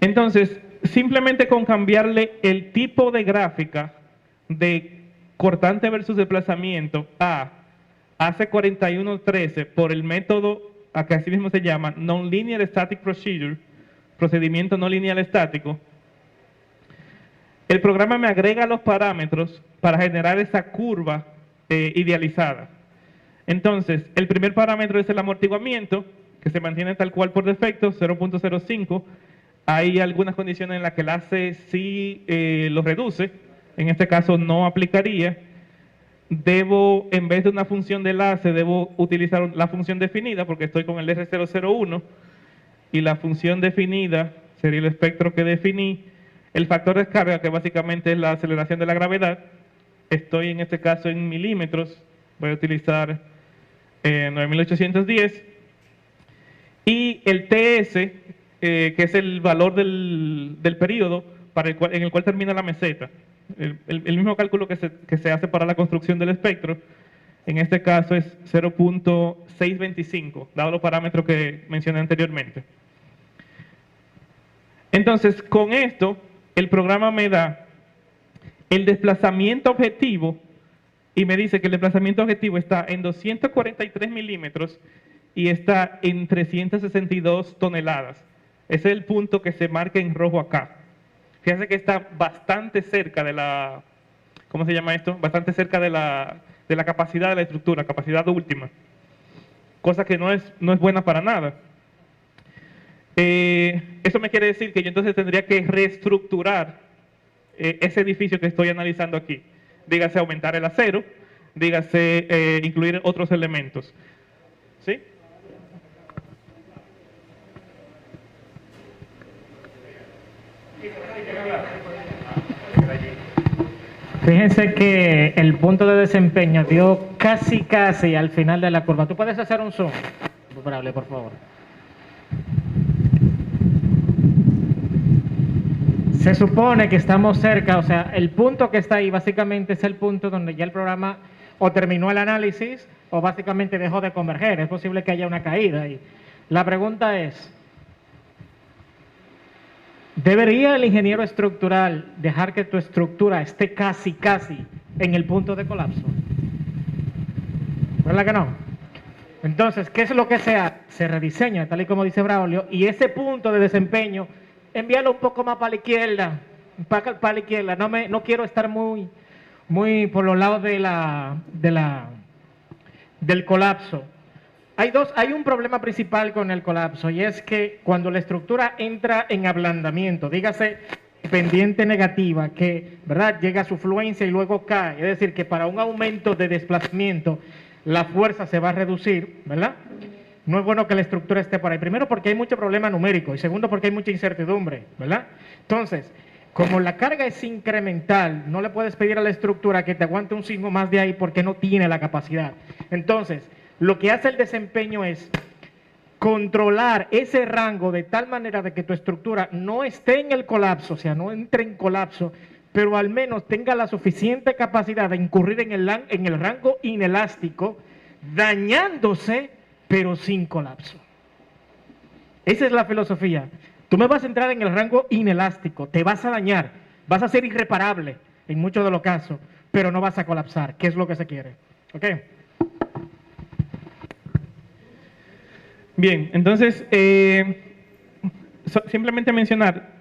Entonces, simplemente con cambiarle el tipo de gráfica de cortante versus desplazamiento a AC4113 por el método, que así mismo se llama, Non-Linear Static Procedure, procedimiento no lineal estático, el programa me agrega los parámetros para generar esa curva idealizada. Entonces, el primer parámetro es el amortiguamiento, que se mantiene tal cual por defecto, 0.05. Hay algunas condiciones en las que el AC sí lo reduce, en este caso no aplicaría. Debo, en vez de una función del AC, debo utilizar la función definida, porque estoy con el R001, y la función definida sería el espectro que definí. El factor de descarga, que básicamente es la aceleración de la gravedad, estoy en este caso en milímetros, voy a utilizar 9810. Y el TS, que es el valor del periodo en el cual termina la meseta. El mismo cálculo que se hace para la construcción del espectro, en este caso es 0.625, dado los parámetros que mencioné anteriormente. Entonces, con esto, el programa me da el desplazamiento objetivo y me dice que el desplazamiento objetivo está en 243 milímetros y está en 362 toneladas. Ese es el punto que se marca en rojo acá. Fíjense que está bastante cerca de la, ¿cómo se llama esto? Bastante cerca de la capacidad de la estructura, capacidad última. Cosa que no es buena para nada. Eso me quiere decir que yo entonces tendría que reestructurar ese edificio que estoy analizando aquí. Dígase aumentar el acero, dígase incluir otros elementos. ¿Sí? Fíjense que el punto de desempeño dio casi al final de la curva. ¿Tú puedes hacer un zoom? Por favor. Se supone que estamos cerca, o sea, el punto que está ahí básicamente es el punto donde ya el programa o terminó el análisis o básicamente dejó de converger. Es posible que haya una caída ahí. La pregunta es, ¿debería el ingeniero estructural dejar que tu estructura esté casi en el punto de colapso? ¿Verdad que no? Entonces, ¿qué es lo que se hace? Se rediseña, tal y como dice Braulio, y ese punto de desempeño, envíalo un poco más para la izquierda, para la izquierda. No quiero estar muy por los lados del colapso. Hay un problema principal con el colapso, y es que cuando la estructura entra en ablandamiento, dígase pendiente negativa, que ¿verdad? Llega a su fluencia y luego cae, es decir, que para un aumento de desplazamiento la fuerza se va a reducir, ¿verdad? No es bueno que la estructura esté por ahí. Primero porque hay mucho problema numérico y segundo porque hay mucha incertidumbre, ¿verdad? Entonces, como la carga es incremental, no le puedes pedir a la estructura que te aguante un sismo más de ahí porque no tiene la capacidad. Entonces, lo que hace el desempeño es controlar ese rango de tal manera de que tu estructura no esté en el colapso, o sea, no entre en colapso, pero al menos tenga la suficiente capacidad de incurrir en el rango inelástico, dañándose, pero sin colapso. Esa es la filosofía. Tú me vas a entrar en el rango inelástico, te vas a dañar, vas a ser irreparable en muchos de los casos, pero no vas a colapsar, que es lo que se quiere. ¿Ok? Bien, entonces, simplemente mencionar,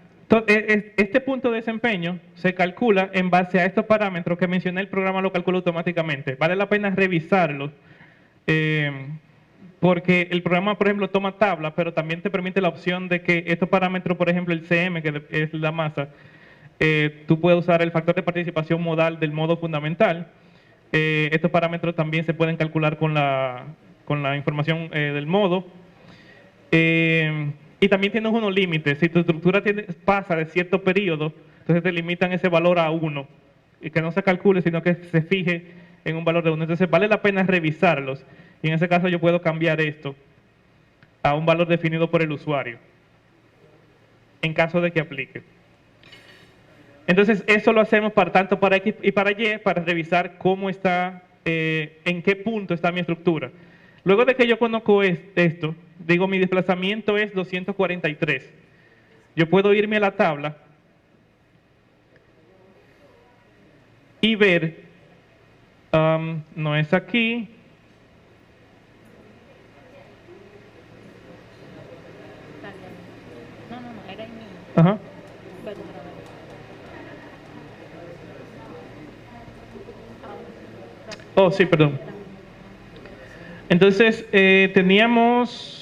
este punto de desempeño se calcula en base a estos parámetros que mencioné, el programa lo calcula automáticamente. Vale la pena revisarlo, porque el programa, por ejemplo, toma tabla, pero también te permite la opción de que estos parámetros, por ejemplo, el CM, que es la masa, tú puedes usar el factor de participación modal del modo fundamental. Estos parámetros también se pueden calcular con la información del modo. Y también tienes unos límites. Si tu estructura pasa de cierto periodo, entonces te limitan ese valor a 1. y que no se calcule, sino que se fije en un valor de 1. Entonces vale la pena revisarlos. Y en ese caso yo puedo cambiar esto a un valor definido por el usuario, en caso de que aplique. Entonces eso lo hacemos tanto para X y para Y, para revisar cómo está, en qué punto está mi estructura. Luego de que yo conozco esto, digo mi desplazamiento es 243. Yo puedo irme a la tabla y ver, no es aquí. No, era en mí. Ajá. Oh, sí, perdón. Entonces, teníamos...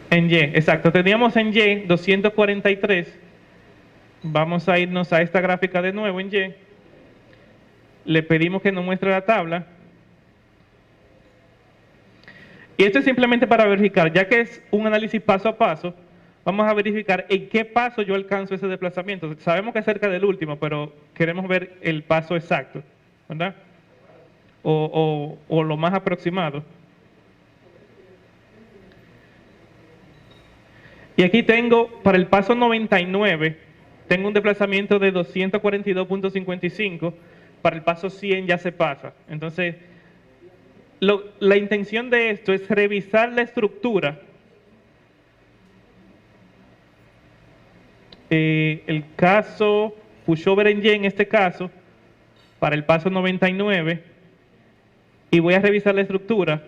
En Y, exacto. Teníamos en Y 243. Vamos a irnos a esta gráfica de nuevo en Y. Le pedimos que nos muestre la tabla. Y esto es simplemente para verificar, ya que es un análisis paso a paso, vamos a verificar en qué paso yo alcanzo ese desplazamiento. Sabemos que es cerca del último, pero queremos ver el paso exacto, ¿verdad? O lo más aproximado. Y aquí tengo, para el paso 99, tengo un desplazamiento de 242.55, para el paso 100 ya se pasa. Entonces, la intención de esto es revisar la estructura. El caso pushover en Y en este caso, para el paso 99, y voy a revisar la estructura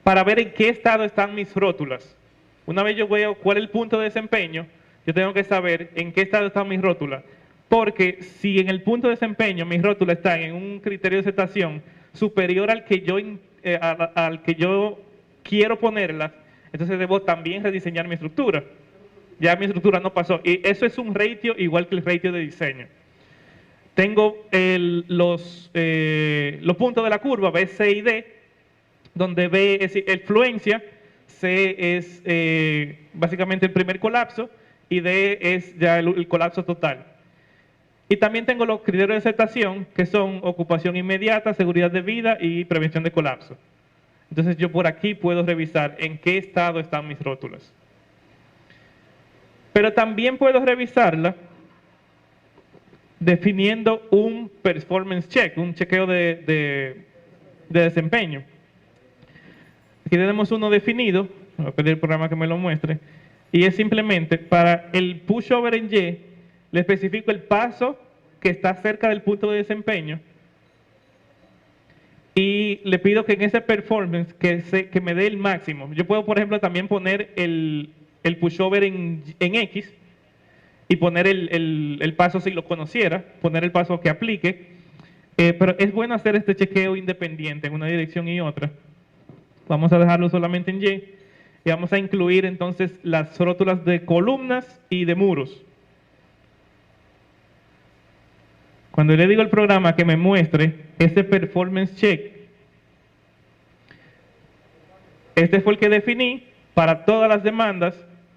para ver en qué estado están mis rótulas. Una vez yo veo cuál es el punto de desempeño, yo tengo que saber en qué estado están mis rótulas. Porque si en el punto de desempeño mis rótulas están en un criterio de aceptación superior al que yo quiero ponerlas, entonces debo también rediseñar mi estructura. Ya mi estructura no pasó. Y eso es un ratio igual que el ratio de diseño. Tengo los puntos de la curva, B, C y D, donde B es influencia, C es básicamente el primer colapso y D es ya el colapso total. Y también tengo los criterios de aceptación, que son ocupación inmediata, seguridad de vida y prevención de colapso. Entonces yo por aquí puedo revisar en qué estado están mis rótulas. Pero también puedo revisarla definiendo un performance check, un chequeo de desempeño. Aquí tenemos uno definido, voy a pedir al programa que me lo muestre, y es simplemente para el pushover en Y, le especifico el paso que está cerca del punto de desempeño y le pido que en ese performance que me dé el máximo. Yo puedo, por ejemplo, también poner el pushover en X y poner el paso si lo conociera, poner el paso que aplique, pero es bueno hacer este chequeo independiente en una dirección y otra. Vamos a dejarlo solamente en Y y vamos a incluir entonces las rótulas de columnas y de muros. Cuando le digo al programa que me muestre ese performance check, este fue el que definí para todas las demandas,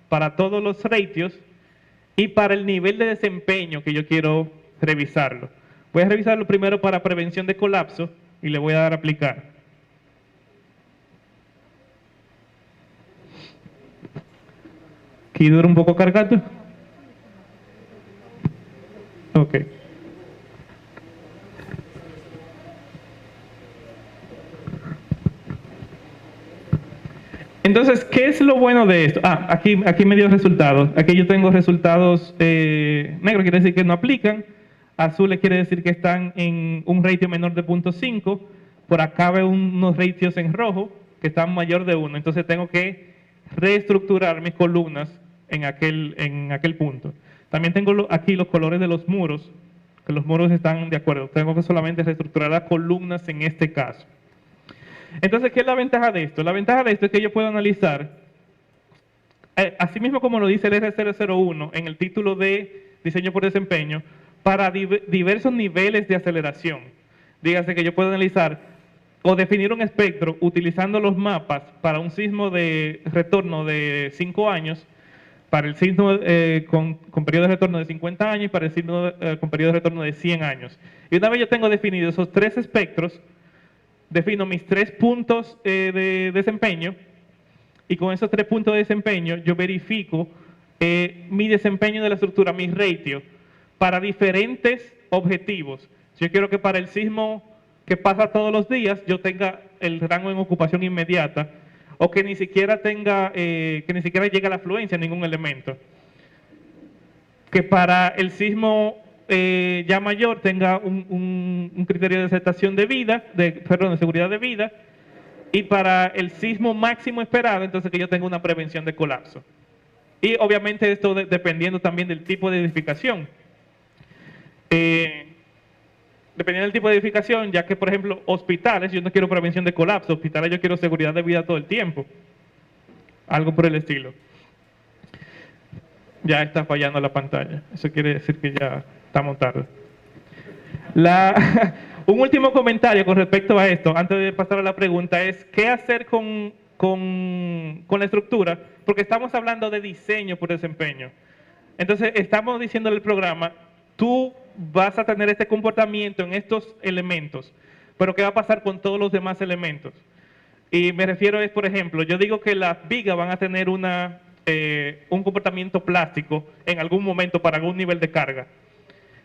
para todos los ratios y para el nivel de desempeño que yo quiero revisarlo. Voy a revisarlo primero para prevención de colapso y le voy a dar a aplicar. Aquí dura un poco cargado. Ok. Entonces, ¿qué es lo bueno de esto? Aquí me dio resultados. Aquí yo tengo resultados negros, quiere decir que no aplican. Azules quiere decir que están en un ratio menor de 0.5. Por acá veo unos ratios en rojo que están mayor de 1. Entonces tengo que reestructurar mis columnas en aquel punto. También tengo aquí los colores de los muros, que los muros están de acuerdo. Tengo que solamente reestructurar las columnas en este caso. Entonces, ¿qué es la ventaja de esto? La ventaja de esto es que yo puedo analizar, así mismo como lo dice el R001 en el título de diseño por desempeño, para diversos niveles de aceleración. Dígase que yo puedo analizar o definir un espectro utilizando los mapas para un sismo de retorno de 5 años, para el sismo con periodo de retorno de 50 años y para el sismo con periodo de retorno de 100 años. Y una vez yo tengo definido esos 3 espectros, defino mis 3 puntos de desempeño, y con esos 3 puntos de desempeño yo verifico mi desempeño de la estructura, mi ratio, para diferentes objetivos. Si yo quiero que para el sismo que pasa todos los días yo tenga el rango en ocupación inmediata, o que ni siquiera llegue a la afluencia ningún elemento. Que para el sismo ya mayor tenga un criterio de aceptación de vida, de seguridad de vida, y para el sismo máximo esperado, entonces que yo tenga una prevención de colapso. Y obviamente esto dependiendo también del tipo de edificación. Dependiendo del tipo de edificación, ya que por ejemplo hospitales, yo no quiero prevención de colapso, hospitales yo quiero seguridad de vida todo el tiempo. Algo por el estilo. Ya está fallando la pantalla, eso quiere decir que ya estamos tarde. Un último comentario con respecto a esto, antes de pasar a la pregunta, es ¿qué hacer con la estructura? Porque estamos hablando de diseño por desempeño. Entonces estamos diciéndole al programa, tú vas a tener este comportamiento en estos elementos, pero ¿qué va a pasar con todos los demás elementos? Y me refiero es, por ejemplo, yo digo que las vigas van a tener un comportamiento plástico en algún momento para algún nivel de carga.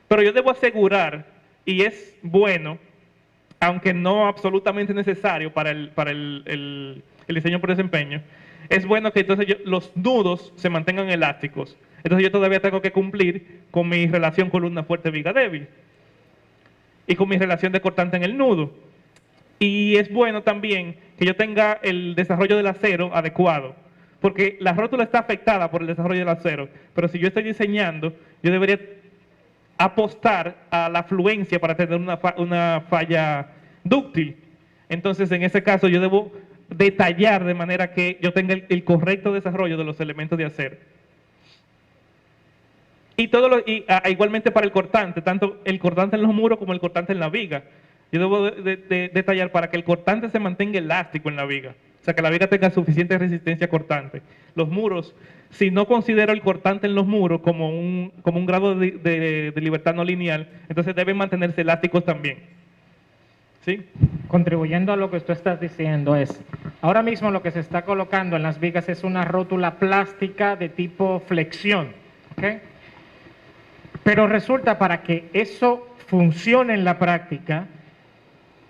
Pero yo debo asegurar, y es bueno, aunque no absolutamente necesario para el diseño por desempeño, es bueno que entonces los nudos se mantengan elásticos. Entonces yo todavía tengo que cumplir con mi relación columna fuerte viga débil y con mi relación de cortante en el nudo. Y es bueno también que yo tenga el desarrollo del acero adecuado, porque la rótula está afectada por el desarrollo del acero, pero si yo estoy diseñando, yo debería apostar a la fluencia para tener una falla dúctil. Entonces en ese caso yo debo detallar de manera que yo tenga el correcto desarrollo de los elementos de acero. Y igualmente para el cortante, tanto el cortante en los muros como el cortante en la viga. Yo debo detallar para que el cortante se mantenga elástico en la viga. O sea, que la viga tenga suficiente resistencia cortante. Los muros, si no considero el cortante en los muros como un grado de libertad no lineal, entonces deben mantenerse elásticos también. ¿Sí? Contribuyendo a lo que tú estás diciendo es, ahora mismo lo que se está colocando en las vigas es una rótula plástica de tipo flexión, ¿ok? Pero resulta para que eso funcione en la práctica,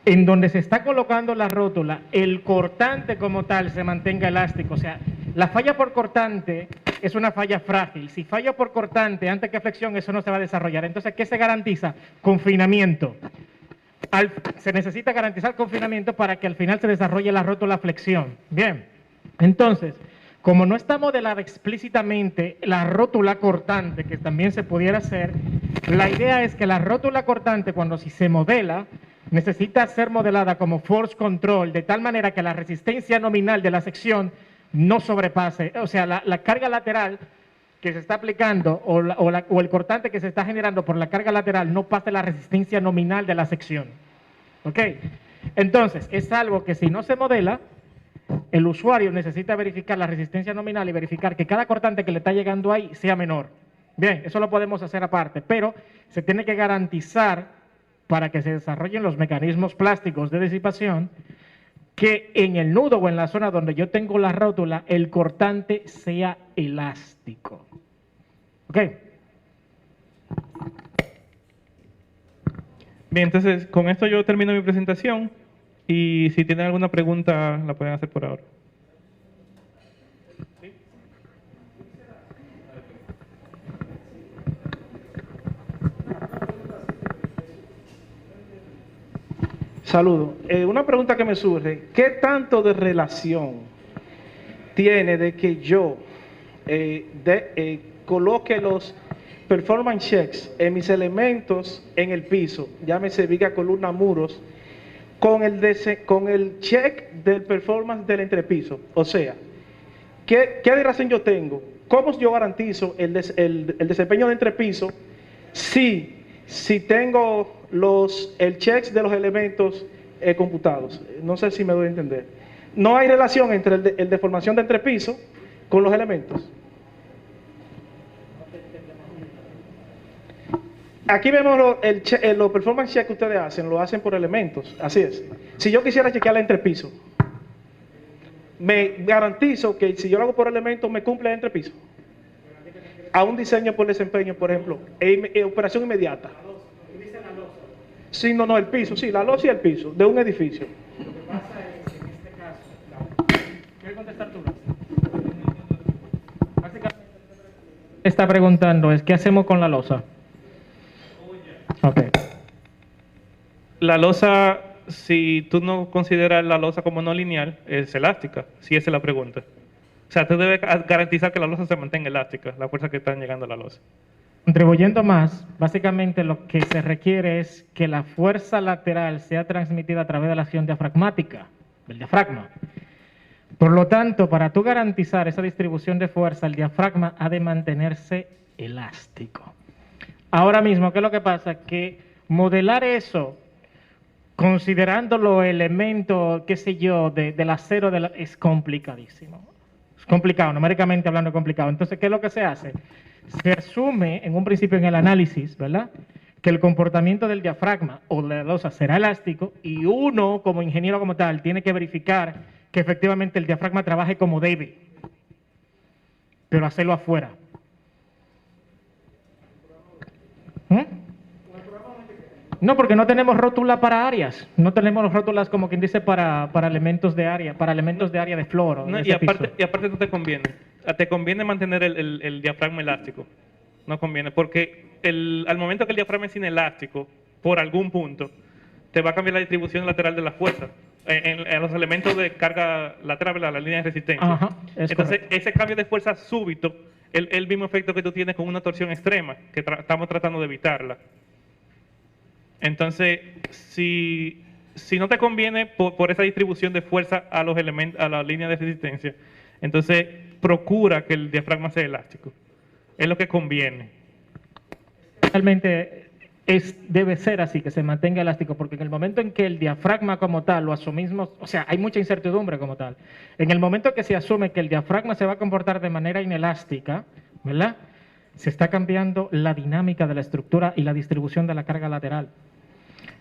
en donde se está colocando la rótula, el cortante como tal se mantenga elástico. O sea, la falla por cortante es una falla frágil. Si falla por cortante antes que flexión, eso no se va a desarrollar. Entonces, ¿qué se garantiza? Confinamiento. Se necesita garantizar confinamiento para que al final se desarrolle la rótula flexión. Bien, entonces, como no está modelada explícitamente la rótula cortante, que también se pudiera hacer, la idea es que la rótula cortante, si se modela, necesita ser modelada como force control, de tal manera que la resistencia nominal de la sección no sobrepase, o sea, la carga lateral que se está aplicando o el cortante que se está generando por la carga lateral no pase la resistencia nominal de la sección. ¿Ok? Entonces, es algo que si no se modela, el usuario necesita verificar la resistencia nominal y verificar que cada cortante que le está llegando ahí sea menor. Bien, eso lo podemos hacer aparte, pero se tiene que garantizar para que se desarrollen los mecanismos plásticos de disipación que en el nudo o en la zona donde yo tengo la rótula, el cortante sea elástico. ¿Ok? Bien, entonces con esto yo termino mi presentación y si tienen alguna pregunta la pueden hacer por ahora. Saludos. Una pregunta que me surge, ¿qué tanto de relación tiene de que yo coloque los performance checks en mis elementos en el piso, llámese viga, columna, muros, con el check del performance del entrepiso? O sea, ¿qué relación yo tengo? ¿Cómo yo garantizo el desempeño de entrepiso si tengo el checks de los elementos computados. No sé si me doy a entender. No hay relación entre el de formación de entrepiso con los elementos. Aquí vemos los performance check que ustedes hacen, lo hacen por elementos, así es. Si yo quisiera chequear el entrepiso, me garantizo que si yo lo hago por elementos, me cumple el entrepiso. A un diseño por desempeño, por ejemplo, operación inmediata. Sí, no, el piso, sí, la losa y el piso de un edificio. Lo que pasa es que en este caso, ¿quieres contestar tú? Básicamente, está preguntando es ¿qué hacemos con la losa? Ok. La losa, si tú no consideras la losa como no lineal, es elástica, si esa es la pregunta. O sea, tú debes garantizar que la losa se mantenga elástica, la fuerza que están llegando a la losa. Contribuyendo más, básicamente lo que se requiere es que la fuerza lateral sea transmitida a través de la acción diafragmática, del diafragma. Por lo tanto, para tú garantizar esa distribución de fuerza, el diafragma ha de mantenerse elástico. Ahora mismo, ¿qué es lo que pasa? Que modelar eso, considerando los elementos, qué sé yo, del acero, es complicadísimo. Es complicado, numéricamente hablando es complicado. Entonces, ¿qué es lo que se hace? Se asume en un principio en el análisis, ¿verdad?, que el comportamiento del diafragma o de la losa será elástico y uno, como ingeniero como tal, tiene que verificar que efectivamente el diafragma trabaje como debe, pero hacerlo afuera. No, porque no tenemos rótula para áreas, no tenemos rótulas como quien dice para elementos de área, de flor. No, y aparte no te conviene mantener el diafragma elástico, no conviene, porque al momento que el diafragma es inelástico, por algún punto, te va a cambiar la distribución lateral de la fuerza en los elementos de carga lateral, la línea de resistencia. Ajá, entonces, correcto. ese cambio de fuerza súbito, el mismo efecto que tú tienes con una torsión extrema, que estamos tratando de evitarla. Entonces, si no te conviene por esa distribución de fuerza a los elementos, a la línea de resistencia, entonces procura que el diafragma sea elástico. Es lo que conviene. Realmente debe ser así, que se mantenga elástico, porque en el momento en que el diafragma como tal lo asumimos, o sea, hay mucha incertidumbre como tal. En el momento que se asume que el diafragma se va a comportar de manera inelástica, ¿verdad?, se está cambiando la dinámica de la estructura y la distribución de la carga lateral.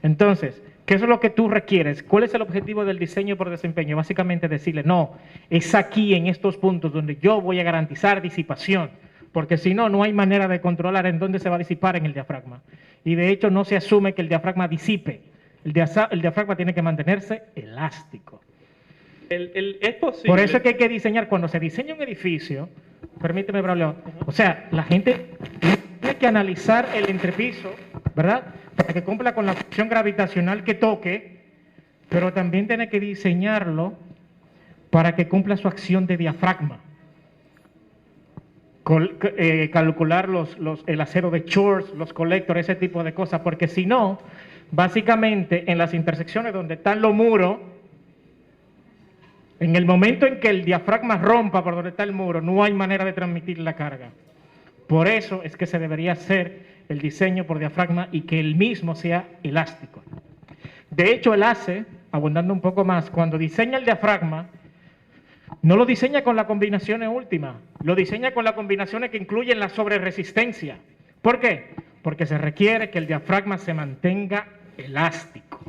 Entonces, ¿qué es lo que tú requieres? ¿Cuál es el objetivo del diseño por desempeño? Básicamente decirle, no, es aquí en estos puntos donde yo voy a garantizar disipación, porque si no, no hay manera de controlar en dónde se va a disipar en el diafragma. Y de hecho no se asume que el diafragma disipe. El diafragma tiene que mantenerse elástico. Es posible. Por eso es que hay que diseñar, cuando se diseña un edificio, permíteme, Braulio, o sea, la gente tiene que analizar el entrepiso, ¿verdad?, para que cumpla con la función gravitacional que toque, pero también tiene que diseñarlo para que cumpla su acción de diafragma. Calcular el acero de Church, los colectores, ese tipo de cosas, porque si no, básicamente en las intersecciones donde están los muros, en el momento en que el diafragma rompa por donde está el muro, no hay manera de transmitir la carga. Por eso es que se debería hacer el diseño por diafragma y que el mismo sea elástico. De hecho, el ACE, abundando un poco más, cuando diseña el diafragma, no lo diseña con las combinaciones últimas, lo diseña con las combinaciones que incluyen la sobreresistencia. ¿Por qué? Porque se requiere que el diafragma se mantenga elástico.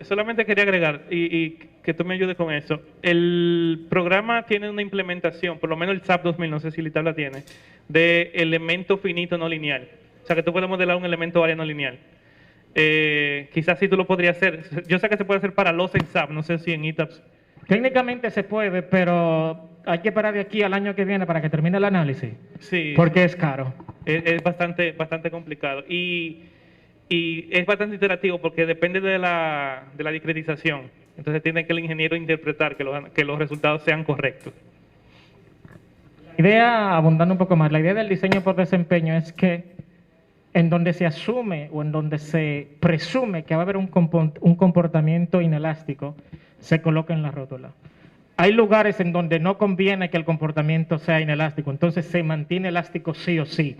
Solamente quería agregar, y que tú me ayudes con eso. El programa tiene una implementación, por lo menos el SAP 2000, no sé si la tabla tiene, de elemento finito no lineal. O sea, que tú puedes modelar un elemento área no lineal. Quizás sí tú lo podrías hacer. Yo sé que se puede hacer para los en SAP, no sé si en ETABS. Técnicamente se puede, pero hay que esperar de aquí al año que viene para que termine el análisis. Sí. Porque es caro. Es bastante complicado. Y es bastante iterativo porque depende de la discretización. Entonces tiene que el ingeniero interpretar que los resultados sean correctos. La idea, abundando un poco más, la idea del diseño por desempeño es que en donde se asume o en donde se presume que va a haber un comportamiento inelástico, se coloca en la rótula. hay lugares en donde no conviene que el comportamiento sea inelástico, entonces se mantiene elástico sí o sí.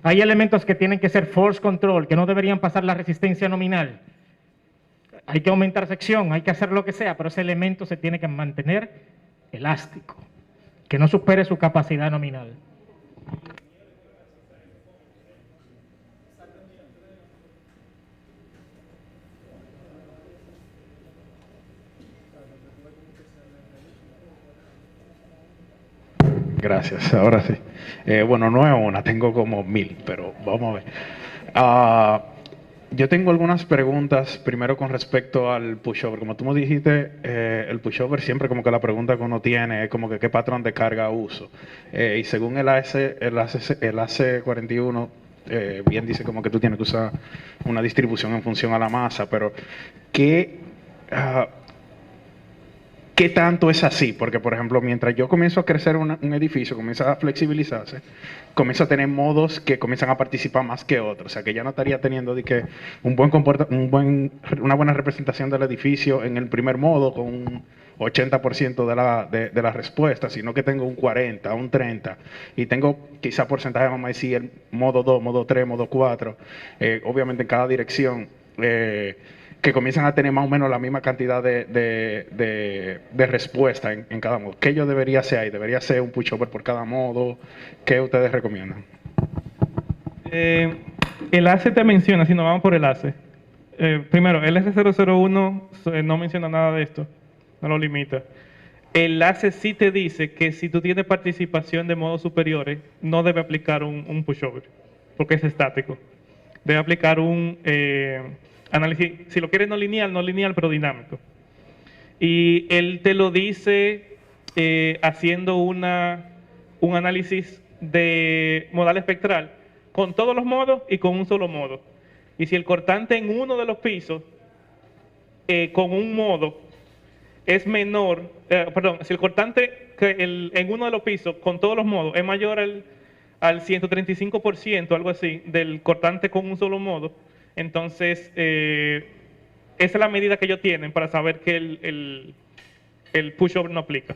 Hay elementos que tienen que ser force control, que no deberían pasar la resistencia nominal. Hay que aumentar sección, hay que hacer lo que sea, pero ese elemento se tiene que mantener elástico, que no supere su capacidad nominal. Gracias, ahora sí. Bueno, no es una, tengo como 1000, pero vamos a ver. Yo tengo algunas preguntas, primero con respecto al pushover. Como tú me dijiste, el pushover siempre como que la pregunta que uno tiene es como que qué patrón de carga uso. Y según el AC41, bien dice como que tú tienes que usar una distribución en función a la masa, pero ¿qué tanto es así? Porque, por ejemplo, mientras yo comienzo a crecer un edificio, comienza a flexibilizarse, comienzo a tener modos que comienzan a participar más que otros. O sea, que ya no estaría teniendo de que una buena representación del edificio en el primer modo con un 80% de la respuesta, sino que tengo un 40, un 30, y tengo quizá porcentaje, vamos a decir, el modo 2, modo 3, modo 4, obviamente en cada dirección, que comienzan a tener más o menos la misma cantidad de respuesta en cada modo. ¿Qué yo debería hacer ahí? ¿Debería ser un pushover por cada modo? ¿Qué ustedes recomiendan? El ACE te menciona, si nos vamos por el ACE. Primero, el S001 no menciona nada de esto, no lo limita. El ACE sí te dice que si tú tienes participación de modos superiores, no debe aplicar un pushover, porque es estático. Debe aplicar un análisis, si lo quieres no lineal, pero dinámico. Y él te lo dice haciendo un análisis de modal espectral con todos los modos y con un solo modo. Y si el cortante en uno de los pisos con un modo es menor, si el cortante en uno de los pisos con todos los modos es mayor al 135%, algo así, del cortante con un solo modo, entonces esa es la medida que ellos tienen para saber que el pushover no aplica.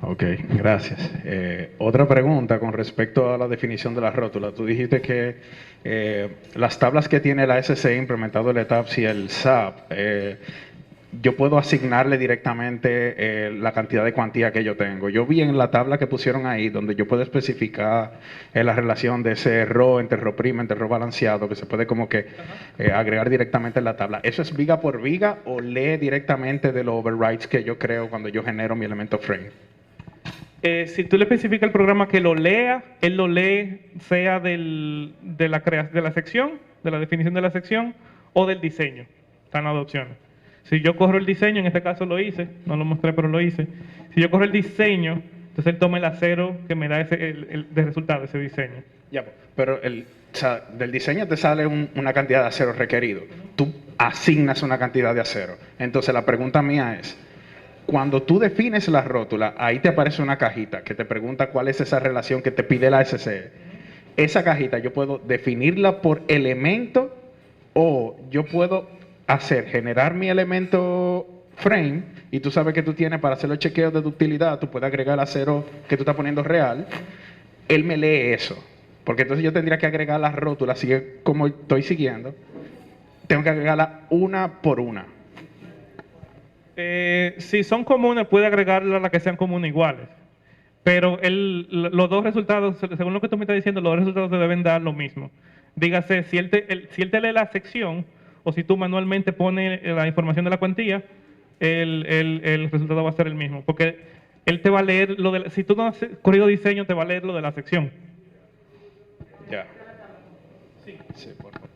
Ok, gracias. Otra pregunta con respecto a la definición de la rótula. Tú dijiste que las tablas que tiene la SCE implementado el ETABS y el SAP, yo puedo asignarle directamente la cantidad de cuantía que yo tengo. Yo vi en la tabla que pusieron ahí, donde yo puedo especificar la relación de ese RO entre RO prima, entre RO balanceado, que se puede como que agregar directamente en la tabla. ¿Eso es viga por viga o lee directamente de los overrides que yo creo cuando yo genero mi elemento frame? Si tú le especificas al programa que lo lea, él lo lee sea de la sección, de la definición de la sección, o del diseño. Están las dos opciones. Si yo corro el diseño, en este caso lo hice, no lo mostré pero lo hice. Si yo corro el diseño, entonces él toma el acero que me da el resultado, ese diseño. Ya, pero del diseño te sale una cantidad de acero requerido. Tú asignas una cantidad de acero. Entonces la pregunta mía es, cuando tú defines la rótula, ahí te aparece una cajita que te pregunta cuál es esa relación que te pide la SCE. Esa cajita yo puedo definirla por elemento o yo puedo generar mi elemento frame y tú sabes que tú tienes para hacer los chequeos de ductilidad, tú puedes agregar el acero que tú estás poniendo real. Él me lee eso, porque entonces yo tendría que agregar las rótulas, así como estoy siguiendo, tengo que agregarla una por una. Si son comunes, puede agregarla a las que sean comunes iguales. Pero los dos resultados, según lo que tú me estás diciendo, los dos resultados te deben dar lo mismo. Dígase, si él te lee la sección, o si tú manualmente pones la información de la cuantía, el resultado va a ser el mismo. Porque él te va a leer si tú no has corrido diseño, te va a leer lo de la sección. Ya. Sí, por favor.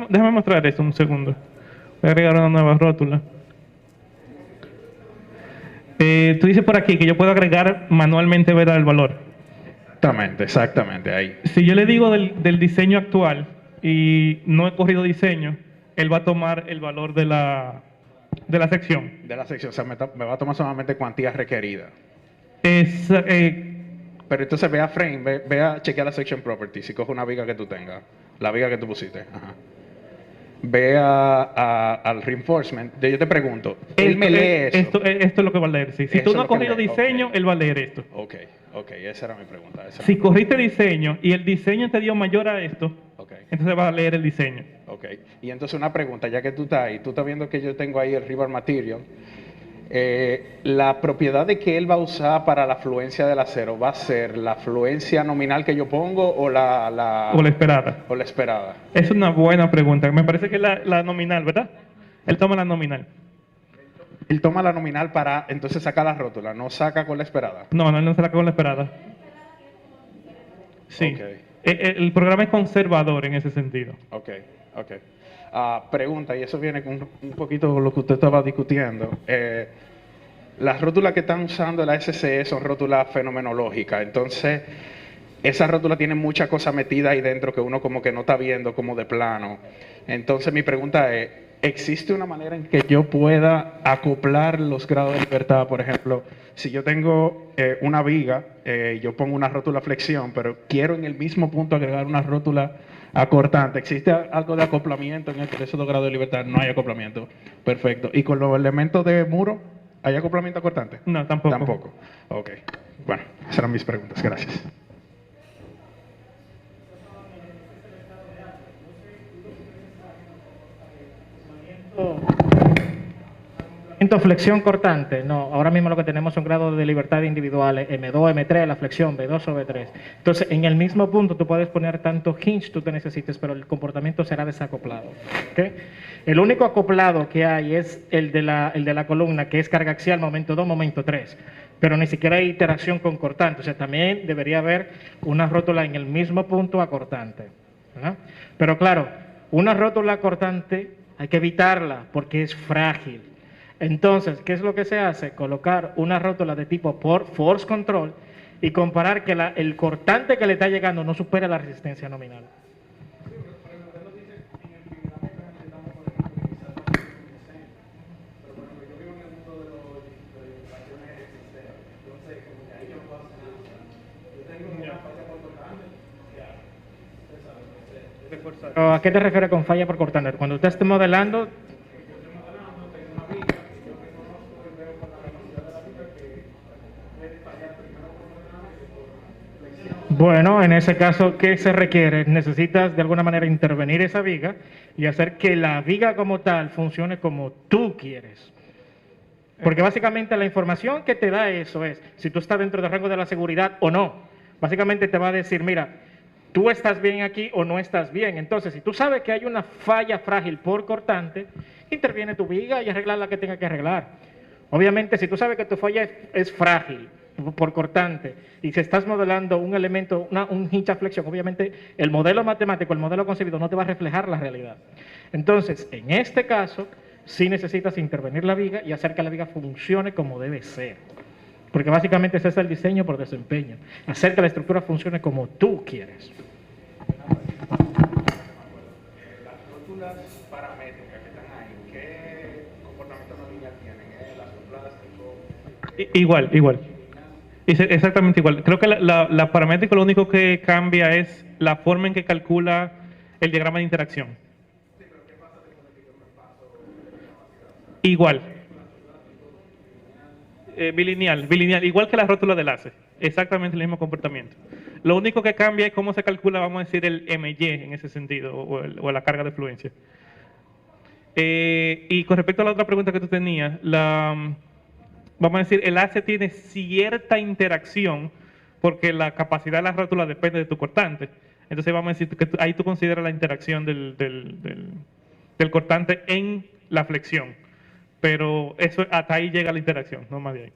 Déjame mostrar eso un segundo. Voy a agregar una nueva rótula. Tú dices por aquí que yo puedo agregar manualmente el valor. Exactamente, ahí. Si yo le digo del diseño actual y no he corrido diseño, él va a tomar el valor de la sección. De la sección, o sea, me va a tomar solamente cuantía requerida. Pero entonces ve a frame, ve a chequear la section properties y coge una viga que tú tengas, la viga que tú pusiste. Ajá. Ve al reinforcement. Yo te pregunto, él me lee eso. Esto es lo que va a leer, sí. Si Eso tú no es has lo que cogido lee, diseño, ok. él va a leer esto. Ok, esa era mi pregunta. Si corriste diseño y el diseño te dio mayor a esto, Ok, entonces vas a leer el diseño. ok. Y entonces una pregunta, ya que tú estás ahí, tú estás viendo que yo tengo ahí el river material. La propiedad de que él va a usar para la fluencia del acero, ¿va a ser la fluencia nominal que yo pongo o O la esperada. o la esperada? Es una buena pregunta. Me parece que es la nominal, ¿verdad? Él toma la nominal. Él toma la nominal para entonces sacar la rótula, no saca con la esperada. No, él no se la con la esperada. Sí. Ok. El programa es conservador en ese sentido. Ok. Pregunta, y eso viene con un poquito con lo que usted estaba discutiendo. Las rótulas que están usando la SCE son rótulas fenomenológicas, entonces esas rótulas tienen muchas cosas metidas ahí dentro que uno como que no está viendo como de plano. Entonces mi pregunta es, ¿existe una manera en que yo pueda acoplar los grados de libertad? Por ejemplo, si yo tengo una viga, yo pongo una rótula flexión, pero quiero en el mismo punto agregar una rótula acortante. ¿Existe algo de acoplamiento en esos 2 grados de libertad? No hay acoplamiento. Perfecto. ¿Y con los elementos de muro, hay acoplamiento acortante? No, tampoco. Tampoco. Ok. Bueno, esas eran mis preguntas. Gracias. Flexión cortante, no, ahora mismo lo que tenemos son grados de libertad individuales, M2, M3, la flexión, B2 sobre 3. Entonces, en el mismo punto tú puedes poner tanto hinge tú te necesites, pero el comportamiento será desacoplado. ¿Okay? El único acoplado que hay es el de la columna, que es carga axial, momento 2, momento 3. Pero ni siquiera hay interacción con cortante, o sea, también debería haber una rótula en el mismo punto acortante. ¿Verdad? Pero claro, una rótula cortante hay que evitarla porque es frágil. Entonces, ¿qué es lo que se hace? Colocar una rótula de tipo force control y comparar que el cortante que le está llegando no supera la resistencia nominal. ¿Pero a qué te refieres con falla por cortante? Cuando usted esté modelando... Bueno, en ese caso, ¿qué se requiere? Necesitas de alguna manera intervenir esa viga y hacer que la viga como tal funcione como tú quieres. Porque básicamente la información que te da eso es si tú estás dentro del rango de la seguridad o no. Básicamente te va a decir, mira, tú estás bien aquí o no estás bien. Entonces, si tú sabes que hay una falla frágil por cortante, interviene tu viga y arregla la que tenga que arreglar. Obviamente, si tú sabes que tu falla es frágil por cortante y si estás modelando un elemento, un hinge flexión, obviamente el modelo matemático, el modelo concebido no te va a reflejar la realidad. Entonces, en este caso, sí necesitas intervenir la viga y hacer que la viga funcione como debe ser. Porque básicamente ese es el diseño por desempeño. Hacer que la estructura funcione como tú quieres. Las rótulas paramétricas que están ahí, ¿qué comportamiento no lineal tienen? Las plástico. Igual. Exactamente igual. Creo que la paramétrica lo único que cambia es la forma en que calcula el diagrama de interacción. Igual. Bilineal, igual que la rótula de enlace. Exactamente el mismo comportamiento. Lo único que cambia es cómo se calcula, vamos a decir, el MY en ese sentido, o la carga de fluencia. Y con respecto a la otra pregunta que tú tenías, vamos a decir, el ACE tiene cierta interacción porque la capacidad de la rótula depende de tu cortante. Entonces vamos a decir que ahí tú consideras la interacción del cortante en la flexión. Pero eso hasta ahí llega la interacción, no más de ahí.